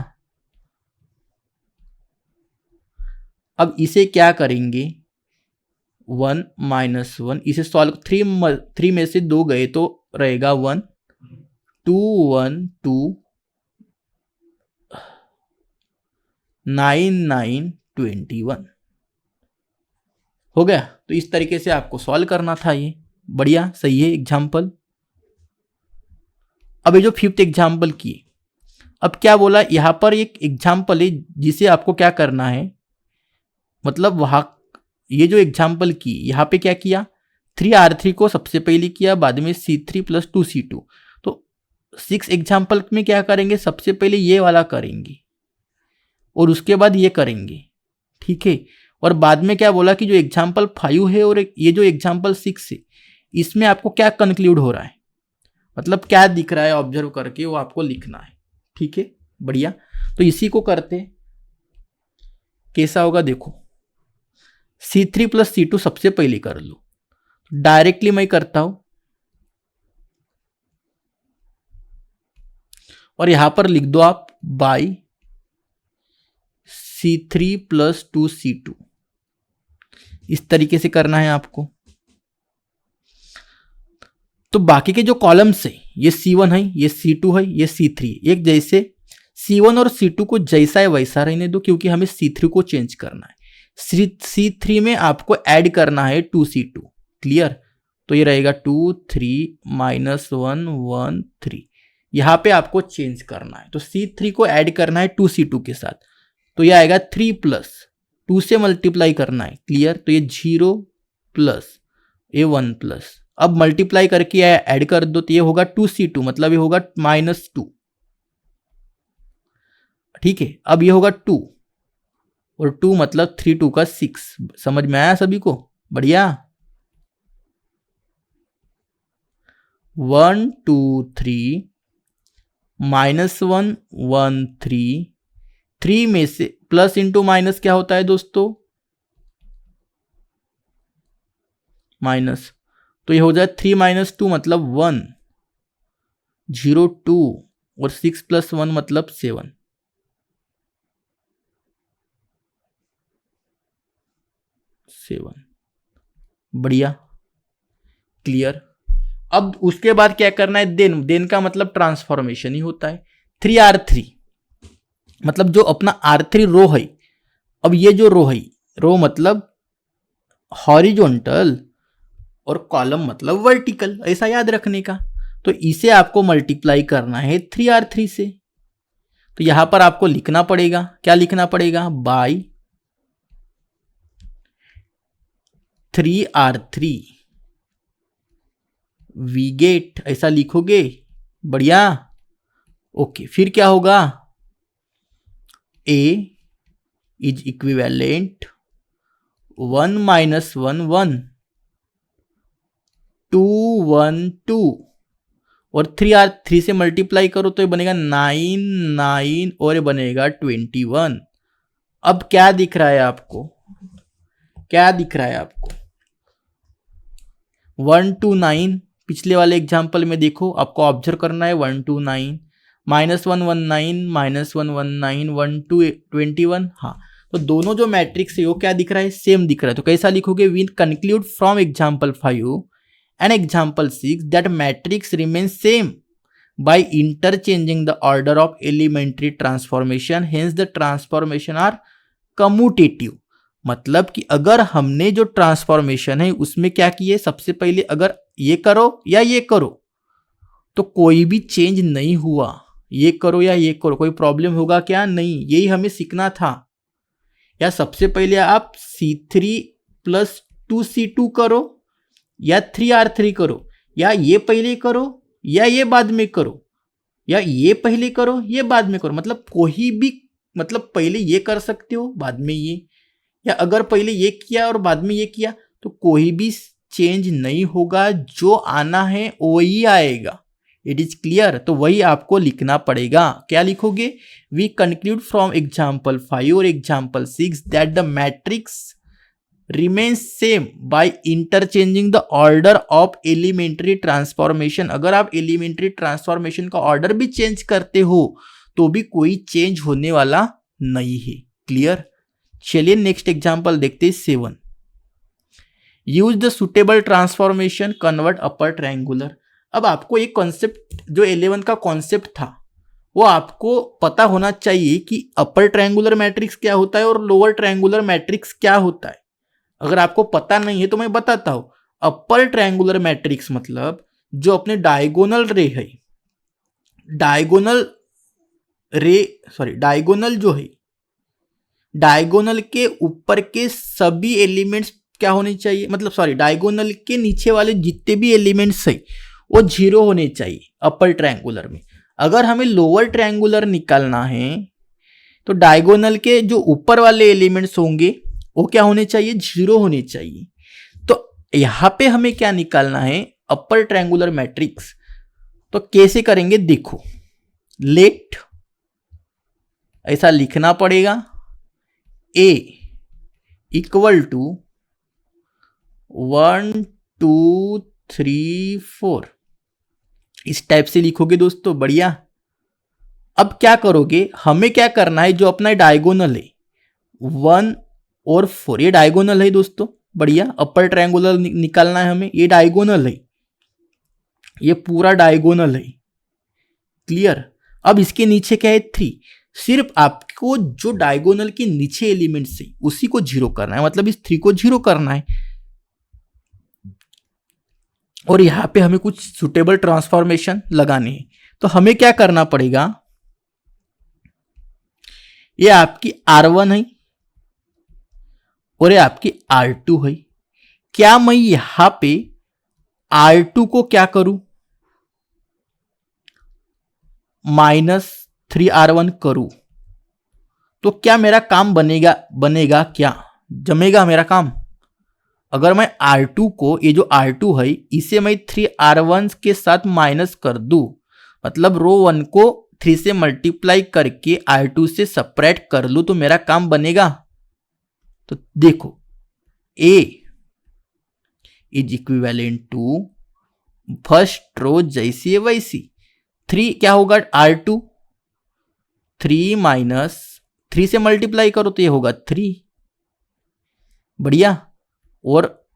[SPEAKER 1] अब इसे क्या करेंगे, 1 -1 इसे सॉल्व, 3 में से 2 गए तो रहेगा 1 2 1 2 9 9 21 हो गया। तो इस तरीके से आपको सॉल्व करना था, ये बढ़िया, सही है एग्जाम्पल। अब ये जो फिफ्थ एग्जाम्पल की, अब क्या बोला, यहां पर एक एग्जाम्पल है जिसे आपको क्या करना है, मतलब वहां ये जो एग्जाम्पल की यहां पे क्या किया, 3R3 को सबसे पहले किया, बाद में C3 + 2C2, तो 6 एग्जाम्पल में क्या करेंगे, सबसे पहले ये वाला करेंगे और उसके बाद ये करेंगे, ठीक है। और बाद में क्या बोला कि जो एग्जाम्पल 5 है और ये जो एग्जाम्पल 6 है, इसमें आपको क्या कंक्लूड हो रहा है, मतलब क्या दिख रहा है ऑब्जर्व करके वो आपको लिखना है, ठीक है, बढ़िया। तो इसी को करते, कैसा होगा देखो, C3 + C2 सबसे पहले कर लो, डायरेक्टली मैं करता हूं और यहां पर लिख दो आप बाई C3 + 2C2, इस तरीके से करना है आपको। तो बाकी के जो कॉलम्स है, ये C1 है, ये C2 है, ये C3, एक जैसे C1 और C2 को जैसा है वैसा रहने दो, क्योंकि हमें C3 को चेंज करना है। C3 में आपको ऐड करना है 2C2, क्लियर। तो ये रहेगा 2 3 -1 1 3, यहां पे आपको चेंज करना है, तो C3 को ऐड करना है 2C2 के साथ, तो ये आएगा 3 + 2 से मल्टीप्लाई करना है, क्लियर। तो ये 0 प्लस ये 1 प्लस, अब मल्टीप्लाई करके ऐड कर दो, तो ये होगा 2C2, मतलब ये होगा -2, ठीक है। अब ये होगा 2 और 2 मतलब 3 2 का 6, समझ में आया सभी को, बढ़िया। 1 2 3 -1 1 3, 3 में से प्लस इंटू माइनस क्या होता है दोस्तों, माइनस, तो ये हो जाए 3 - 2 मतलब 1, 0 2 और 6 + 1 मतलब 7। बढ़िया, क्लियर। अब उसके बाद क्या करना है, देन का मतलब ट्रांसफॉर्मेशन ही होता है। 3R3 मतलब जो अपना R3 रो है, अब ये जो रो है, रो मतलब हॉरिजॉन्टल और कॉलम मतलब वर्टिकल, ऐसा याद रखने का। तो इसे आपको मल्टीप्लाई करना है 3R3 से। तो यहां पर आपको लिखना पड़ेगा, क्या लिखना पड़ेगा, बाई 3R3 वी गेट, ऐसा लिखोगे। बढ़िया, ओके। फिर क्या होगा, A इज इक्विवेलेंट 1 - 1 1 2 1 2 और 3R3 से मल्टीप्लाई करो तो ये बनेगा 9 9 और ये बनेगा 21। अब क्या दिख रहा है आपको, क्या दिख रहा है आपको, 1 2 9 पिछले वाले एग्जाम्पल में देखो, आपको ऑब्जर्व करना है 1 2 9 -1 1 9 -1 1 9 1 2 21। हाँ, तो दोनों जो मैट्रिक्स है वो क्या दिख रहा है, सेम दिख रहा है। तो कैसा लिखोगे, we conclude from example 5 and example 6 that matrix remains same by interchanging the order of elementary transformation, hence the transformation are commutative। मतलब कि अगर हमने जो ट्रांसफॉर्मेशन है उसमें क्या किए, सबसे पहले अगर ये करो या ये करो तो कोई भी चेंज नहीं हुआ, ये करो या ये करो कोई प्रॉब्लम होगा क्या, नहीं, यही हमें सीखना था। या सबसे पहले आप C3 + 2C2 करो या 3R3 करो, या ये पहले करो या ये बाद में करो, या ये पहले करो ये बाद में करो, मतलब कोई भी, मतलब पहले ये कर सकते हो बाद में ये, या अगर पहले ये किया और बाद में ये किया तो कोई भी चेंज नहीं होगा, जो आना है वही आएगा। It is clear. तो वही आपको लिखना पड़ेगा। क्या लिखोगे, वी कंक्लूड फ्रॉम एग्जाम्पल 5 और example 6 that the matrix remains same by interchanging the order of elementary transformation। अगर आप elementary transformation का ऑर्डर भी चेंज करते हो तो भी कोई चेंज होने वाला नहीं है। क्लियर। चलिए नेक्स्ट एग्जांपल देखते हैं 7। Use the suitable transformation convert upper triangular. अब आपको एक कॉन्सेप्ट, जो 11 का कॉन्सेप्ट था वो आपको पता होना चाहिए कि अपर ट्रायंगुलर मैट्रिक्स क्या होता है और लोअर ट्रायंगुलर मैट्रिक्स क्या होता है। अगर आपको पता नहीं है तो मैं बताता हूं। अपर ट्रायंगुलर मैट्रिक्स मतलब जो अपने डायगोनल रे है, डायगोनल जो है, डायगोनल के ऊपर के सभी एलिमेंट्स क्या होने चाहिए, मतलब डायगोनल के नीचे वाले जितने भी एलिमेंट्स है वो 0 होने चाहिए अपर ट्रायंगुलर में। अगर हमें लोअर ट्रायंगुलर निकालना है तो डायगोनल के जो ऊपर वाले एलिमेंट्स होंगे वो क्या होने चाहिए, 0 होने चाहिए। तो यहां पे हमें क्या निकालना है, अपर ट्रायंगुलर मैट्रिक्स। तो कैसे करेंगे देखो, लेट ऐसा लिखना पड़ेगा, A = 1 2 3 4, इस टाइप से लिखोगे दोस्तों। बढ़िया। अब क्या करोगे, हमें क्या करना है, जो अपना डायगोनल है 1 और 4, ये डायगोनल है दोस्तों। बढ़िया, अपर ट्रायंगुलर निकालना है हमें, ये डायगोनल है, ये पूरा डायगोनल है। क्लियर। अब इसके नीचे क्या है, 3। सिर्फ आपको जो डायगोनल के नीचे एलिमेंट्स है उसी को 0 करना है, मतलब इस 3 को 0 करना है। और यहां पे हमें कुछ सुटेबल ट्रांसफॉर्मेशन लगाने हैं। तो हमें क्या करना पड़ेगा, ये आपकी R1 है और ये आपकी R2 है। क्या मैं यहां पे R2 को क्या करूं, -3R1 करूं तो क्या मेरा काम बनेगा क्या, जमेगा मेरा काम। अगर मैं R2 को, ये जो R2 है इसे मैं 3R1 के साथ माइनस कर दूं, मतलब रो 1 को 3 से मल्टीप्लाई करके R2 से सेपरेट कर लूं तो मेरा काम बनेगा। तो देखो, A is equivalent to first row जैसी है वैसी। 3 क्या होगा R2, 3 माइनस 3 से मल्टीप्लाई करो तो ये होगा 3। बढ़िया। और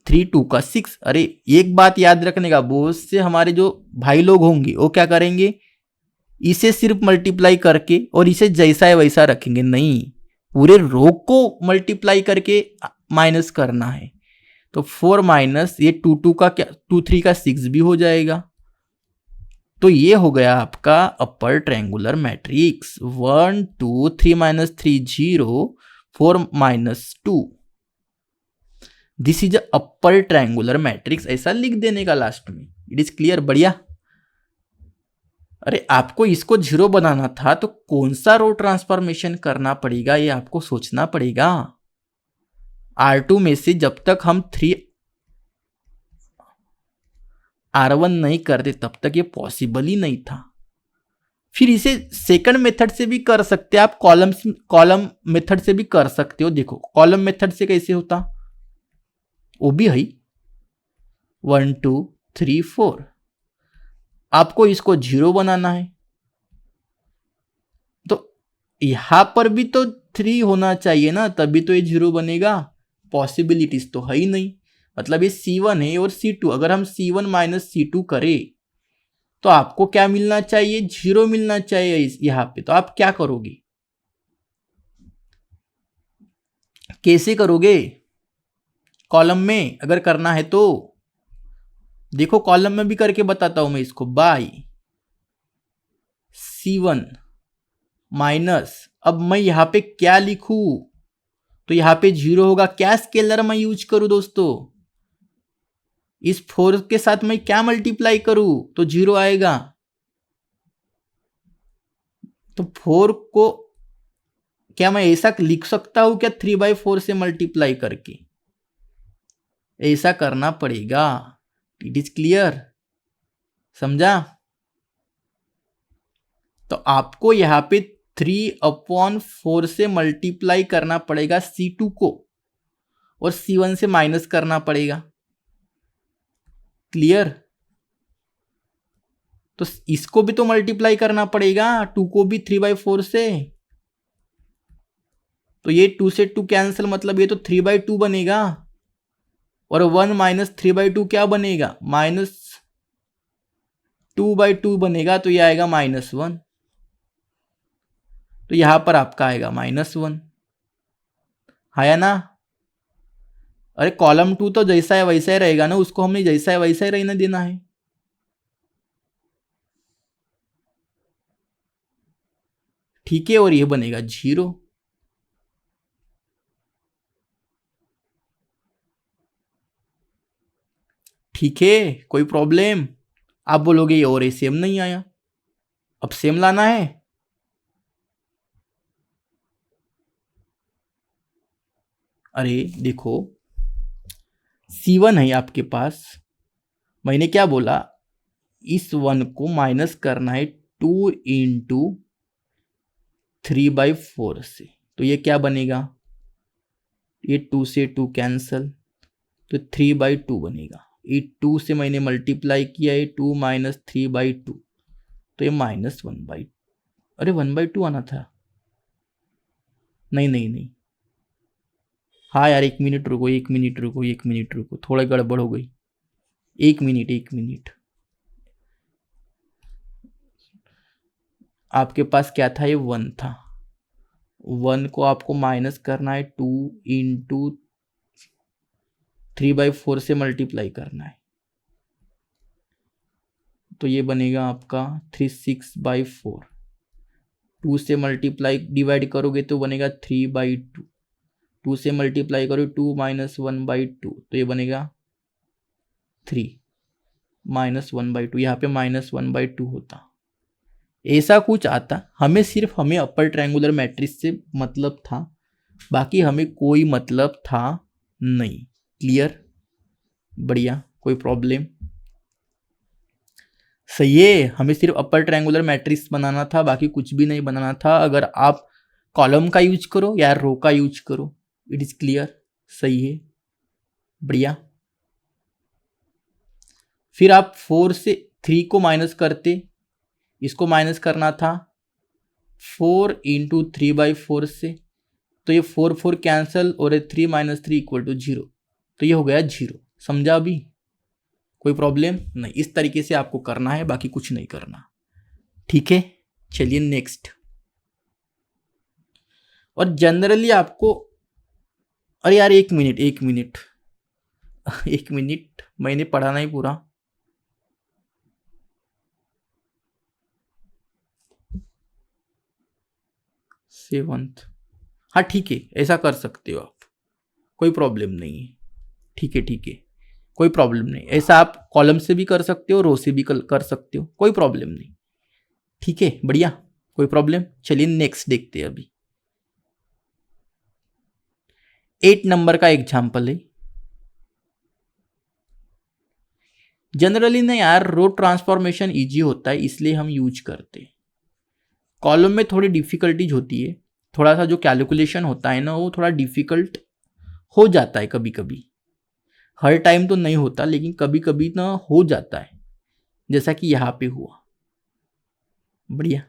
[SPEAKER 1] 3 2 का 6। अरे एक बात याद रखने का, बहुत से हमारे जो भाई लोग होंगे वो क्या करेंगे, इसे सिर्फ मल्टीप्लाई करके और इसे जैसा है वैसा रखेंगे। नहीं, पूरे रो को मल्टीप्लाई करके माइनस करना है। तो 4 माइनस ये 2 2 का क्या, 2 3 का 6 भी हो जाएगा। तो ये हो गया आपका upper triangular matrix 1 2 3 minus 3 0 4 minus 2। This is upper triangular matrix, ऐसा लिख देने का लास्ट में। It is clear. बढ़िया। अरे आपको इसको 0 बनाना था तो कौन सा रो ट्रांसफॉर्मेशन करना पड़ेगा, ये आपको सोचना पड़ेगा। R2 में से जब तक हम 3 R1 नहीं करते तब तक ये पॉसिबल ही नहीं था। फिर इसे सेकंड मेथड से भी कर सकते हैं आप, कॉलम मेथड से भी कर सकते हो। देखो कॉलम मेथड से कैसे होता, वो भी है 1 2 3 4। आपको इसको 0 बनाना है तो यहां पर भी तो 3 होना चाहिए ना, तभी तो ये 0 बनेगा। पॉसिबिलिटीज तो है ही नहीं। मतलब ये C1 है और C2, अगर हम C1 माइनस C2 करें तो आपको क्या मिलना चाहिए, 0 मिलना चाहिए यहां पे। तो आप क्या करोगे, कैसे करोगे कॉलम में अगर करना है तो? देखो कॉलम में भी करके बताता हूं मैं इसको। बाय C1 माइनस, अब मैं यहां पे क्या लिखूं, तो यहां पे 0 होगा। क्या स्केलर मैं यूज करूं दोस्तों, इस 4 के साथ मैं क्या मल्टीप्लाई करूं तो 0 आएगा। तो 4 को क्या मैं ऐसा लिख सकता हूं क्या, 3/4 से मल्टीप्लाई करके? ऐसा करना पड़ेगा। इट इज क्लियर, समझा? तो आपको यहां पे 3/4 से मल्टीप्लाई करना पड़ेगा C2 को, और C1 से माइनस करना पड़ेगा। क्लियर? तो इसको भी तो मल्टीप्लाई करना पड़ेगा, 2 को भी 3/4 से। तो ये 2 से 2 कैंसिल, मतलब ये तो 3/2 बनेगा। और 1 माइनस 3/2 क्या बनेगा, -2/2 बनेगा। तो ये आएगा -1। तो यहां पर आपका आएगा -1, है ना? अरे कॉलम 2 तो जैसा है वैसा ही रहेगा ना, उसको हमने जैसा है वैसा ही रहने देना है। ठीक है, और ये बनेगा 0। ठीक है, कोई प्रॉब्लम? आप बोलोगे ये और सेम नहीं आया, अब सेम लाना है। अरे देखो C1 है आपके पास, मैंने क्या बोला, इस 1 को माइनस करना है 2 इंटू 3/4 से। तो ये क्या बनेगा, ये 2 से 2 कैंसल, तो 3/2 बनेगा। ये 2 से मैंने मल्टीप्लाई किया है, 2 माइनस 3/2, तो ये -1/2। अरे 1/2 आना था। नहीं नहीं नहीं, हाँ यार, 1 मिनट रुको, 1 मिनट रुको, 1 मिनट रुको, थोड़ा गड़बड़ हो गई। 1 मिनट, 1 मिनट। आपके पास क्या था, ये 1 था। 1 को आपको माइनस करना है, 2 इंटू 3/4 से मल्टीप्लाई करना है। तो ये बनेगा आपका 36/4। 2 से मल्टीप्लाई डिवाइड करोगे तो बनेगा 3/2। 2 से मल्टीप्लाई करो 2 माइनस 1/2, तो ये बनेगा 3 -1/2। यहाँ पे -1/2 होता, ऐसा कुछ आता। हमें अपर ट्रायंगुलर मैट्रिक्स से मतलब था, बाकी हमें कोई मतलब था नहीं। क्लियर? बढ़िया, कोई प्रॉब्लम? सही है, हमें सिर्फ अपर ट्रायंगुलर मैट्रिक्स बनाना था, बाकी कुछ भी नहीं बनाना था। अगर आप कॉलम का यूज करो या रो का यूज करो, इट इज क्लियर। सही है, बढ़िया। फिर आप 4 से 3 को माइनस करते, इसको माइनस करना था 4 इंटू 3/4 से, तो ये 4 4 कैंसल और 3 - 3 = 0, तो ये हो गया 0। समझा अभी? कोई प्रॉब्लम नहीं। इस तरीके से आपको करना है, बाकी कुछ नहीं करना। ठीक है, चलिए नेक्स्ट। और जनरली आपको, अरे यार एक मिनट एक मिनट, मैंने पढ़ा नहीं पूरा। सेवंथ, हाँ ठीक है, ऐसा कर सकते हो आप, कोई प्रॉब्लम नहीं है। ठीक है, कोई प्रॉब्लम नहीं। ऐसा आप कॉलम से भी कर सकते हो, रो से भी कर सकते हो, कोई प्रॉब्लम नहीं। ठीक है, बढ़िया, कोई प्रॉब्लम। चलिए नेक्स्ट देखते हैं अभी। 8 नंबर का एग्जाम्पल है। जनरली ना यार, रो ट्रांसफॉर्मेशन इजी होता है इसलिए हम यूज करते हैं। कॉलम में थोड़ी डिफिकल्टीज होती है, थोड़ा सा जो कैलकुलेशन होता है ना वो थोड़ा डिफिकल्ट हो जाता है कभी कभी। हर टाइम तो नहीं होता, लेकिन कभी कभी ना हो जाता है, जैसा कि यहाँ पे हुआ। बढ़िया।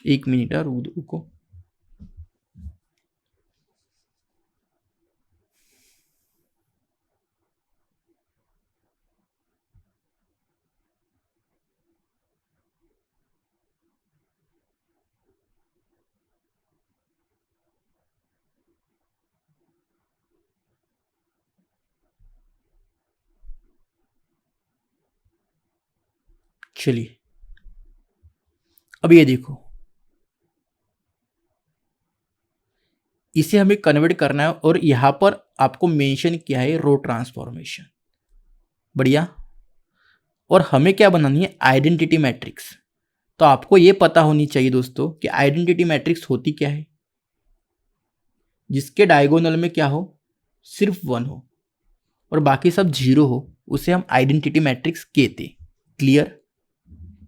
[SPEAKER 1] एक मिनट यार, रुको। चलिए अब ये देखो, इसे हमें कन्वर्ट करना है और यहां पर आपको मेंशन किया है रो ट्रांसफॉर्मेशन। बढ़िया। और हमें क्या बनानी है? Identity matrix. तो आपको यह पता होनी चाहिए दोस्तों कि आइडेंटिटी मैट्रिक्स होती क्या है। जिसके डायगोनल में क्या हो? सिर्फ 1 हो और बाकी सब 0 हो, उसे हम आइडेंटिटी मैट्रिक्स कहते। क्लियर?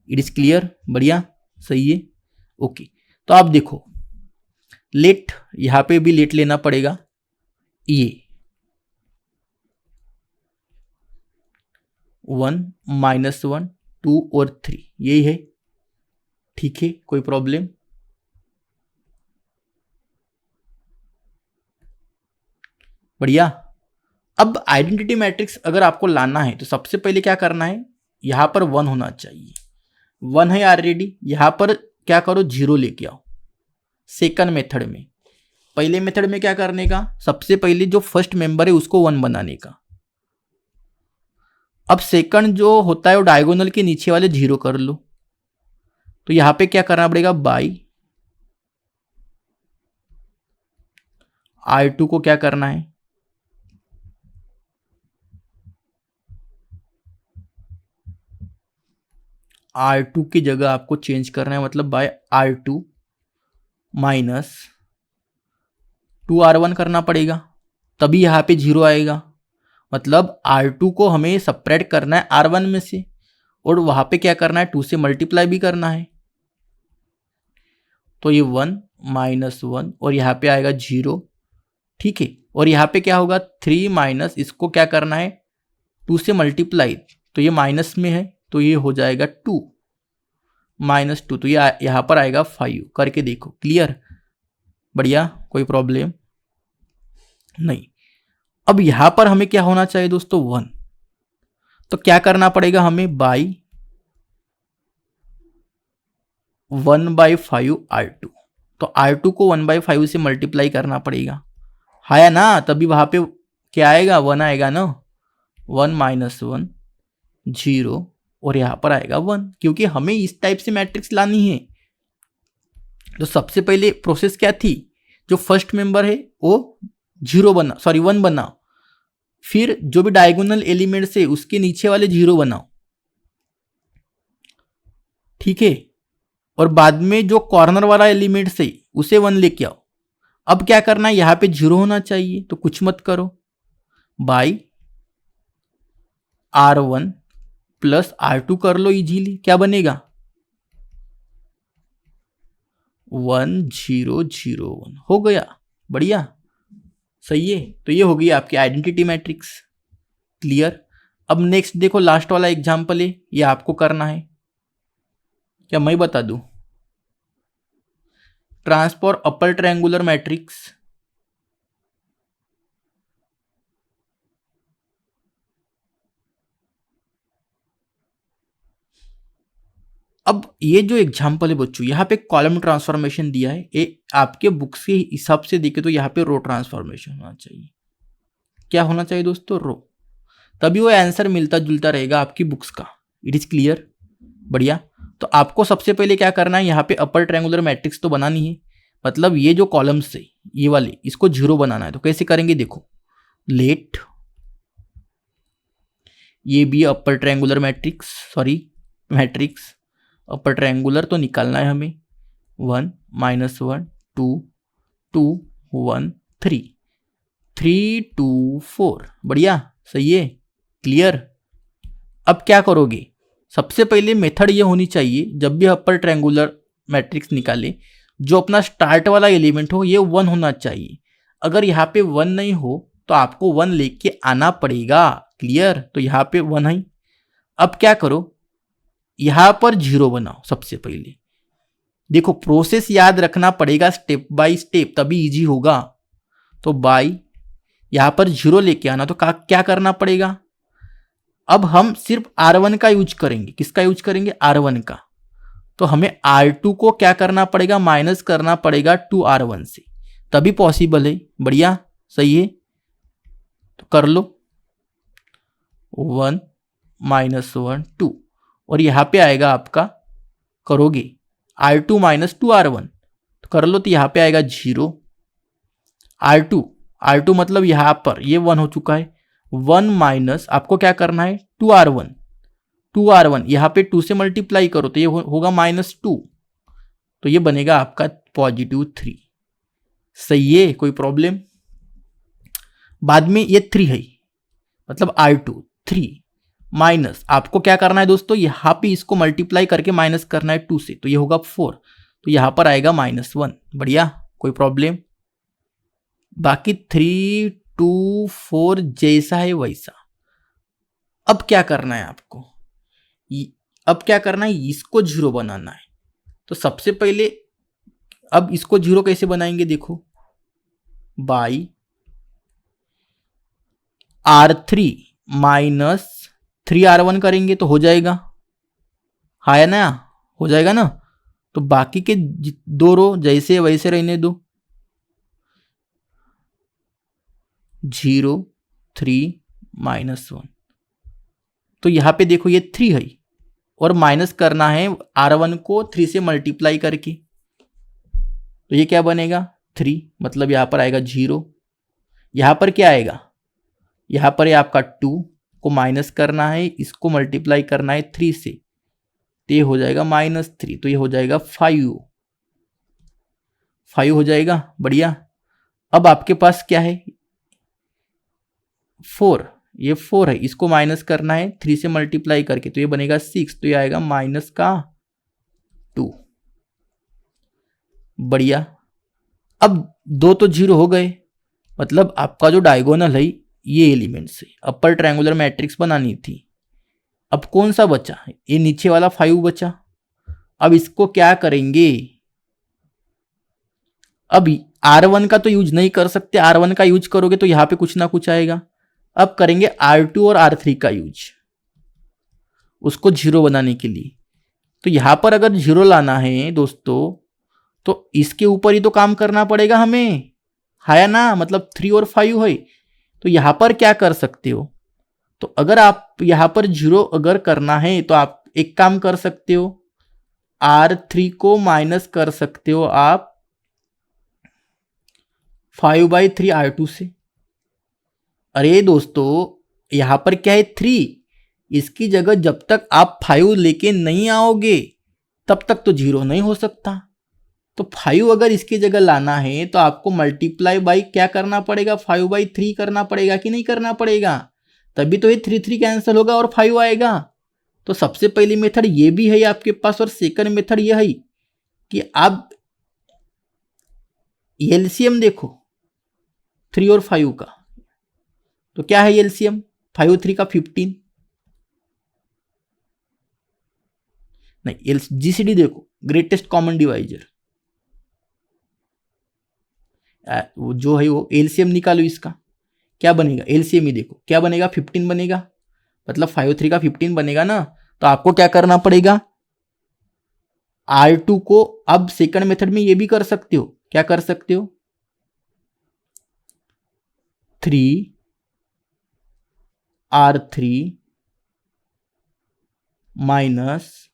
[SPEAKER 1] It is clear? बढ़िया, सही है, ओके। तो आप देखो, लेट, यहां पे भी लेट लेना पड़ेगा। ये 1 -1 2 और 3 यही है। ठीक है, कोई प्रॉब्लम? बढ़िया। अब आइडेंटिटी मैट्रिक्स अगर आपको लाना है तो सबसे पहले क्या करना है? यहां पर 1 होना चाहिए। 1 है ऑलरेडी, यहां पर क्या करो? 0 लेके आओ। सेकंड मेथड में, पहले मेथड में क्या करने का? सबसे पहले जो फर्स्ट मेंबर है उसको 1 बनाने का। अब सेकंड जो होता है वो डायगोनल के नीचे वाले 0 कर लो। तो यहां पे क्या करना पड़ेगा? बाई R2 को क्या करना है? R2 की जगह आपको चेंज करना है, मतलब बाय R2 माइनस 2R1 करना पड़ेगा, तभी यहां पे 0 आएगा। मतलब R2 को हमें सेपरेट करना है R1 में से, और वहां पे क्या करना है? 2 से मल्टीप्लाई भी करना है। तो ये 1 -1 और यहाँ पे आएगा 0। ठीक है, और यहाँ पे क्या होगा? 3 माइनस, इसको क्या करना है? 2 से मल्टीप्लाई, तो ये माइनस में है तो ये हो जाएगा 2 -2, तो ये यहाँ पर आएगा 5। करके देखो, क्लियर? बढ़िया, कोई प्रॉब्लम नहीं। अब यहां पर हमें क्या होना चाहिए दोस्तों? 1। तो क्या करना पड़ेगा हमें? By 1/5 R2। तो R2 को 1/5 से मल्टीप्लाई करना पड़ेगा, है ना? तभी वहां पे क्या आएगा? 1 आएगा ना। 1 -1 0 और यहां पर आएगा 1, क्योंकि हमें इस टाइप से मैट्रिक्स लानी है। तो सबसे पहले प्रोसेस क्या थी? जो फर्स्ट मेंबर है वो 1 बनाओ, फिर जो भी डायगोनल एलिमेंट्स है उसके नीचे वाले 0 बनाओ। ठीक है, और बाद में जो कॉर्नर वाला एलिमेंट्स है उसे 1 लेके आओ। अब क्या करना है? यहां पे 0 होना चाहिए, तो कुछ मत करो, बाई R1 प्लस R2 कर लो इजीली, क्या बनेगा 1001 हो गया, बढ़िया, सही है। तो ये हो गई आपकी आइडेंटिटी मैट्रिक्स, क्लियर। अब नेक्स्ट देखो, लास्ट वाला एग्जांपल है, ये आपको करना है, क्या मैं बता दूं, ट्रांसफॉर अपर ट्रायंगुलर मैट्रिक्स अब ये जो एग्जांपल है बच्चों, यहाँ पे कॉलम ट्रांसफॉर्मेशन दिया है, ये आपके बुक्स के हिसाब से देखे तो यहाँ पे रो ट्रांसफॉर्मेशन होना चाहिए, क्या होना चाहिए दोस्तों, रो, तभी वो आंसर मिलता जुलता रहेगा आपकी बुक्स का। इट इज क्लियर, बढ़िया। तो आपको सबसे पहले क्या करना है, यहाँ पे अपर ट्रायंगुलर मैट्रिक्स तो बनानी है, मतलब ये जो कॉलम्स है ये वाले, इसको 0 बनाना है। तो कैसे करेंगे देखो, लेट ये भी upper triangular matrix, sorry matrix upper triangular तो निकालना है हमें, 1 -1 2 2 1 3 3 2 4, बढ़िया, सही है, क्लियर। अब क्या करोगे, सबसे पहले मेथड ये होनी चाहिए, जब भी अपर ट्रायंगुलर मैट्रिक्स निकाले, जो अपना स्टार्ट वाला एलिमेंट हो ये 1 होना चाहिए। अगर यहाँ पे 1 नहीं हो तो आपको 1 लेके आना पड़ेगा, क्लियर। तो यहाँ पे 1 है। अब क्या करो, यहाँ पर 0 बनाओ सबसे पहले। देखो प्रोसेस याद रखना पड़ेगा स्टेप बाय स्टेप, तभी इजी होगा। तो बाई यहाँ पर 0 लेके आना, तो क्या करना पड़ेगा, अब हम सिर्फ R1 का यूज करेंगे, किसका यूज करेंगे, R1 का। तो हमें R2 को क्या करना पड़ेगा, माइनस करना पड़ेगा 2R1 से, तभी पॉसिबल है, बढ़िया, सही है। तो कर लो 1 -1 2, और यहां पे आएगा आपका, करोगे R2 - 2R1, तो कर लो, तो यहां पे आएगा 0, R2 मतलब यहां पर ये 1 हो चुका है, 1 माइनस आपको क्या करना है 2R1 यहाँ पे 2 से मल्टीप्लाई करो तो ये होगा -2, तो ये बनेगा आपका +3, सही है, कोई प्रॉब्लम। बाद में ये 3 है, मतलब R2 3 माइनस आपको क्या करना है दोस्तों, यहाँ पे इसको मल्टीप्लाई करके माइनस करना है 2 से, तो ये होगा 4, तो यहाँ पर आएगा -1, बढ़िया, कोई प्रॉब्लम। बाकी 3 2 4 जैसा है वैसा। अब क्या करना है आपको, अब क्या करना है, इसको 0 बनाना है। तो सबसे पहले अब इसको 0 कैसे बनाएंगे, देखो बाई R3 - 3R1 करेंगे तो हो जाएगा, है ना, हो जाएगा ना। तो बाकी के 2 रो जैसे वैसे रहने दो, 0 3 -1, तो यहां पे देखो ये 3 है, और माइनस करना है R1 को 3 से मल्टीप्लाई करके, तो ये क्या बनेगा 3, मतलब यहां पर आएगा 0, यहां पर क्या आएगा, यहां पर आपका 2 को माइनस करना है, इसको मल्टीप्लाई करना है 3 से, तो ये हो जाएगा -3, तो ये हो जाएगा 5 हो जाएगा, बढ़िया। अब आपके पास क्या है 4, ये 4 है, इसको माइनस करना है 3 से मल्टीप्लाई करके, तो ये बनेगा 6, तो ये आएगा -2, बढ़िया। अब 2 तो 0 हो गए, मतलब आपका जो डायगोनल है ये एलिमेंट से अपर ट्रायंगुलर मैट्रिक्स बनानी थी। अब कौन सा बचा, ये नीचे वाला 5 बचा। अब इसको क्या करेंगे, अब R1 का तो यूज नहीं कर सकते, R1 का यूज करोगे तो यहां पे कुछ ना कुछ आएगा। अब करेंगे R2 और R3 का यूज, उसको 0 बनाने के लिए। तो यहां पर अगर 0 लाना है दोस्तों, तो इसके ऊपर ही तो काम करना पड़ेगा हमें, है ना, मतलब 3 और 5 है। तो यहां पर क्या कर सकते हो, तो अगर आप यहां पर 0 अगर करना है तो आप एक काम कर सकते हो, R3 को माइनस कर सकते हो आप 5/3 R2 से। अरे दोस्तों यहां पर क्या है 3, इसकी जगह जब तक आप 5 लेके नहीं आओगे तब तक तो 0 नहीं हो सकता। तो 5 अगर इसकी जगह लाना है तो आपको मल्टीप्लाई बाई क्या करना पड़ेगा, 5/3 करना पड़ेगा कि नहीं करना पड़ेगा। तभी तो ये 3 कैंसिल होगा और 5 आएगा। तो सबसे पहली मेथड ये भी है आपके पास, और सेकंड मेथड ये है कि आप एलसीएम देखो 3 और 5 का। तो क्या है एलसीएम? 5 और 3 का 15, नहीं जीसीडी देखो ग्रेटेस्ट कॉमन डिवाइजर जो है वो एलसीएम निकालो इसका, क्या बनेगा? एलसीएम ही देखो क्या बनेगा, 15 बनेगा, मतलब 5 और 3 का 15 बनेगा ना। तो आपको क्या करना पड़ेगा, R2 को अब सेकंड मेथड में ये भी कर सकते हो, क्या कर सकते हो, 3R3 माइनस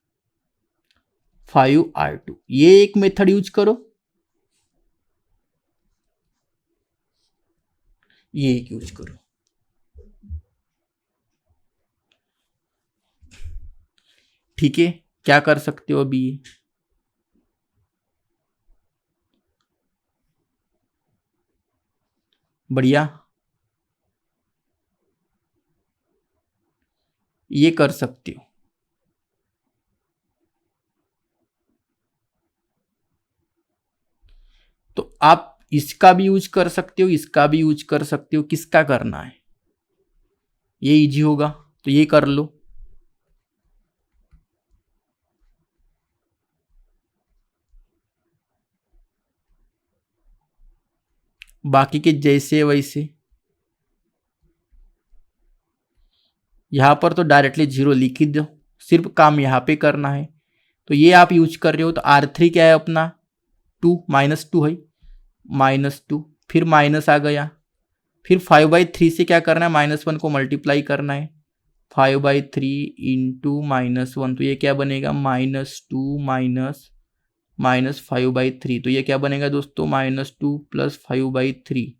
[SPEAKER 1] 5R2, ये एक मेथड यूज करो, ये एक यूज करो। ठीक है, क्या कर सकते हो अभी, बढ़िया, ये कर सकते हो। तो आप इसका भी यूज कर सकते हो, इसका भी यूज कर सकते हो, किसका करना है, ये इजी होगा तो ये कर लो। बाकी के जैसे वैसे, यहां पर तो डायरेक्टली 0 लिख ही दो, सिर्फ काम यहां पे करना है। तो ये आप यूज कर रहे हो, तो R3 क्या है अपना 2, -2 है, -2, फिर माइनस आ गया, फिर 5/3 से क्या करना है, -1 को मल्टीप्लाई करना है, 5/3 इंटू -1, तो ये क्या बनेगा, -2 माइनस 5/3, तो ये क्या बनेगा दोस्तों, -2 प्लस 5/3,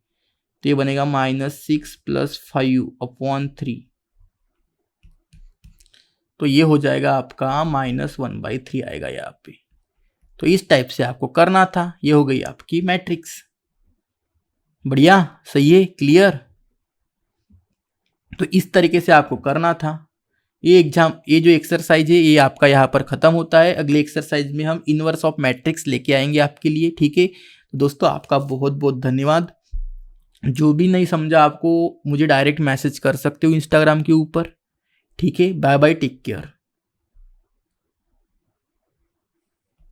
[SPEAKER 1] तो ये बनेगा -6 प्लस 5/3, तो ये हो जाएगा आपका -1/3 आएगा यहाँ पे। तो इस टाइप से आपको करना था, ये हो गई आपकी मैट्रिक्स। बढ़िया, सही है, क्लियर। तो इस तरीके से आपको करना था। ये जो एक्सरसाइज है ये आपका यहाँ पर खत्म होता है। अगले एक्सरसाइज में हम इनवर्स ऑफ मैट्रिक्स लेके आएंगे आपके लिए, ठीक है। तो दोस्तों आपका बहुत बहुत धन्यवाद। जो भी नहीं समझा आपको मुझे डायरेक्ट मैसेज कर सकते हो इंस्टाग्राम के ऊपर, ठीक है। Bye bye, take care.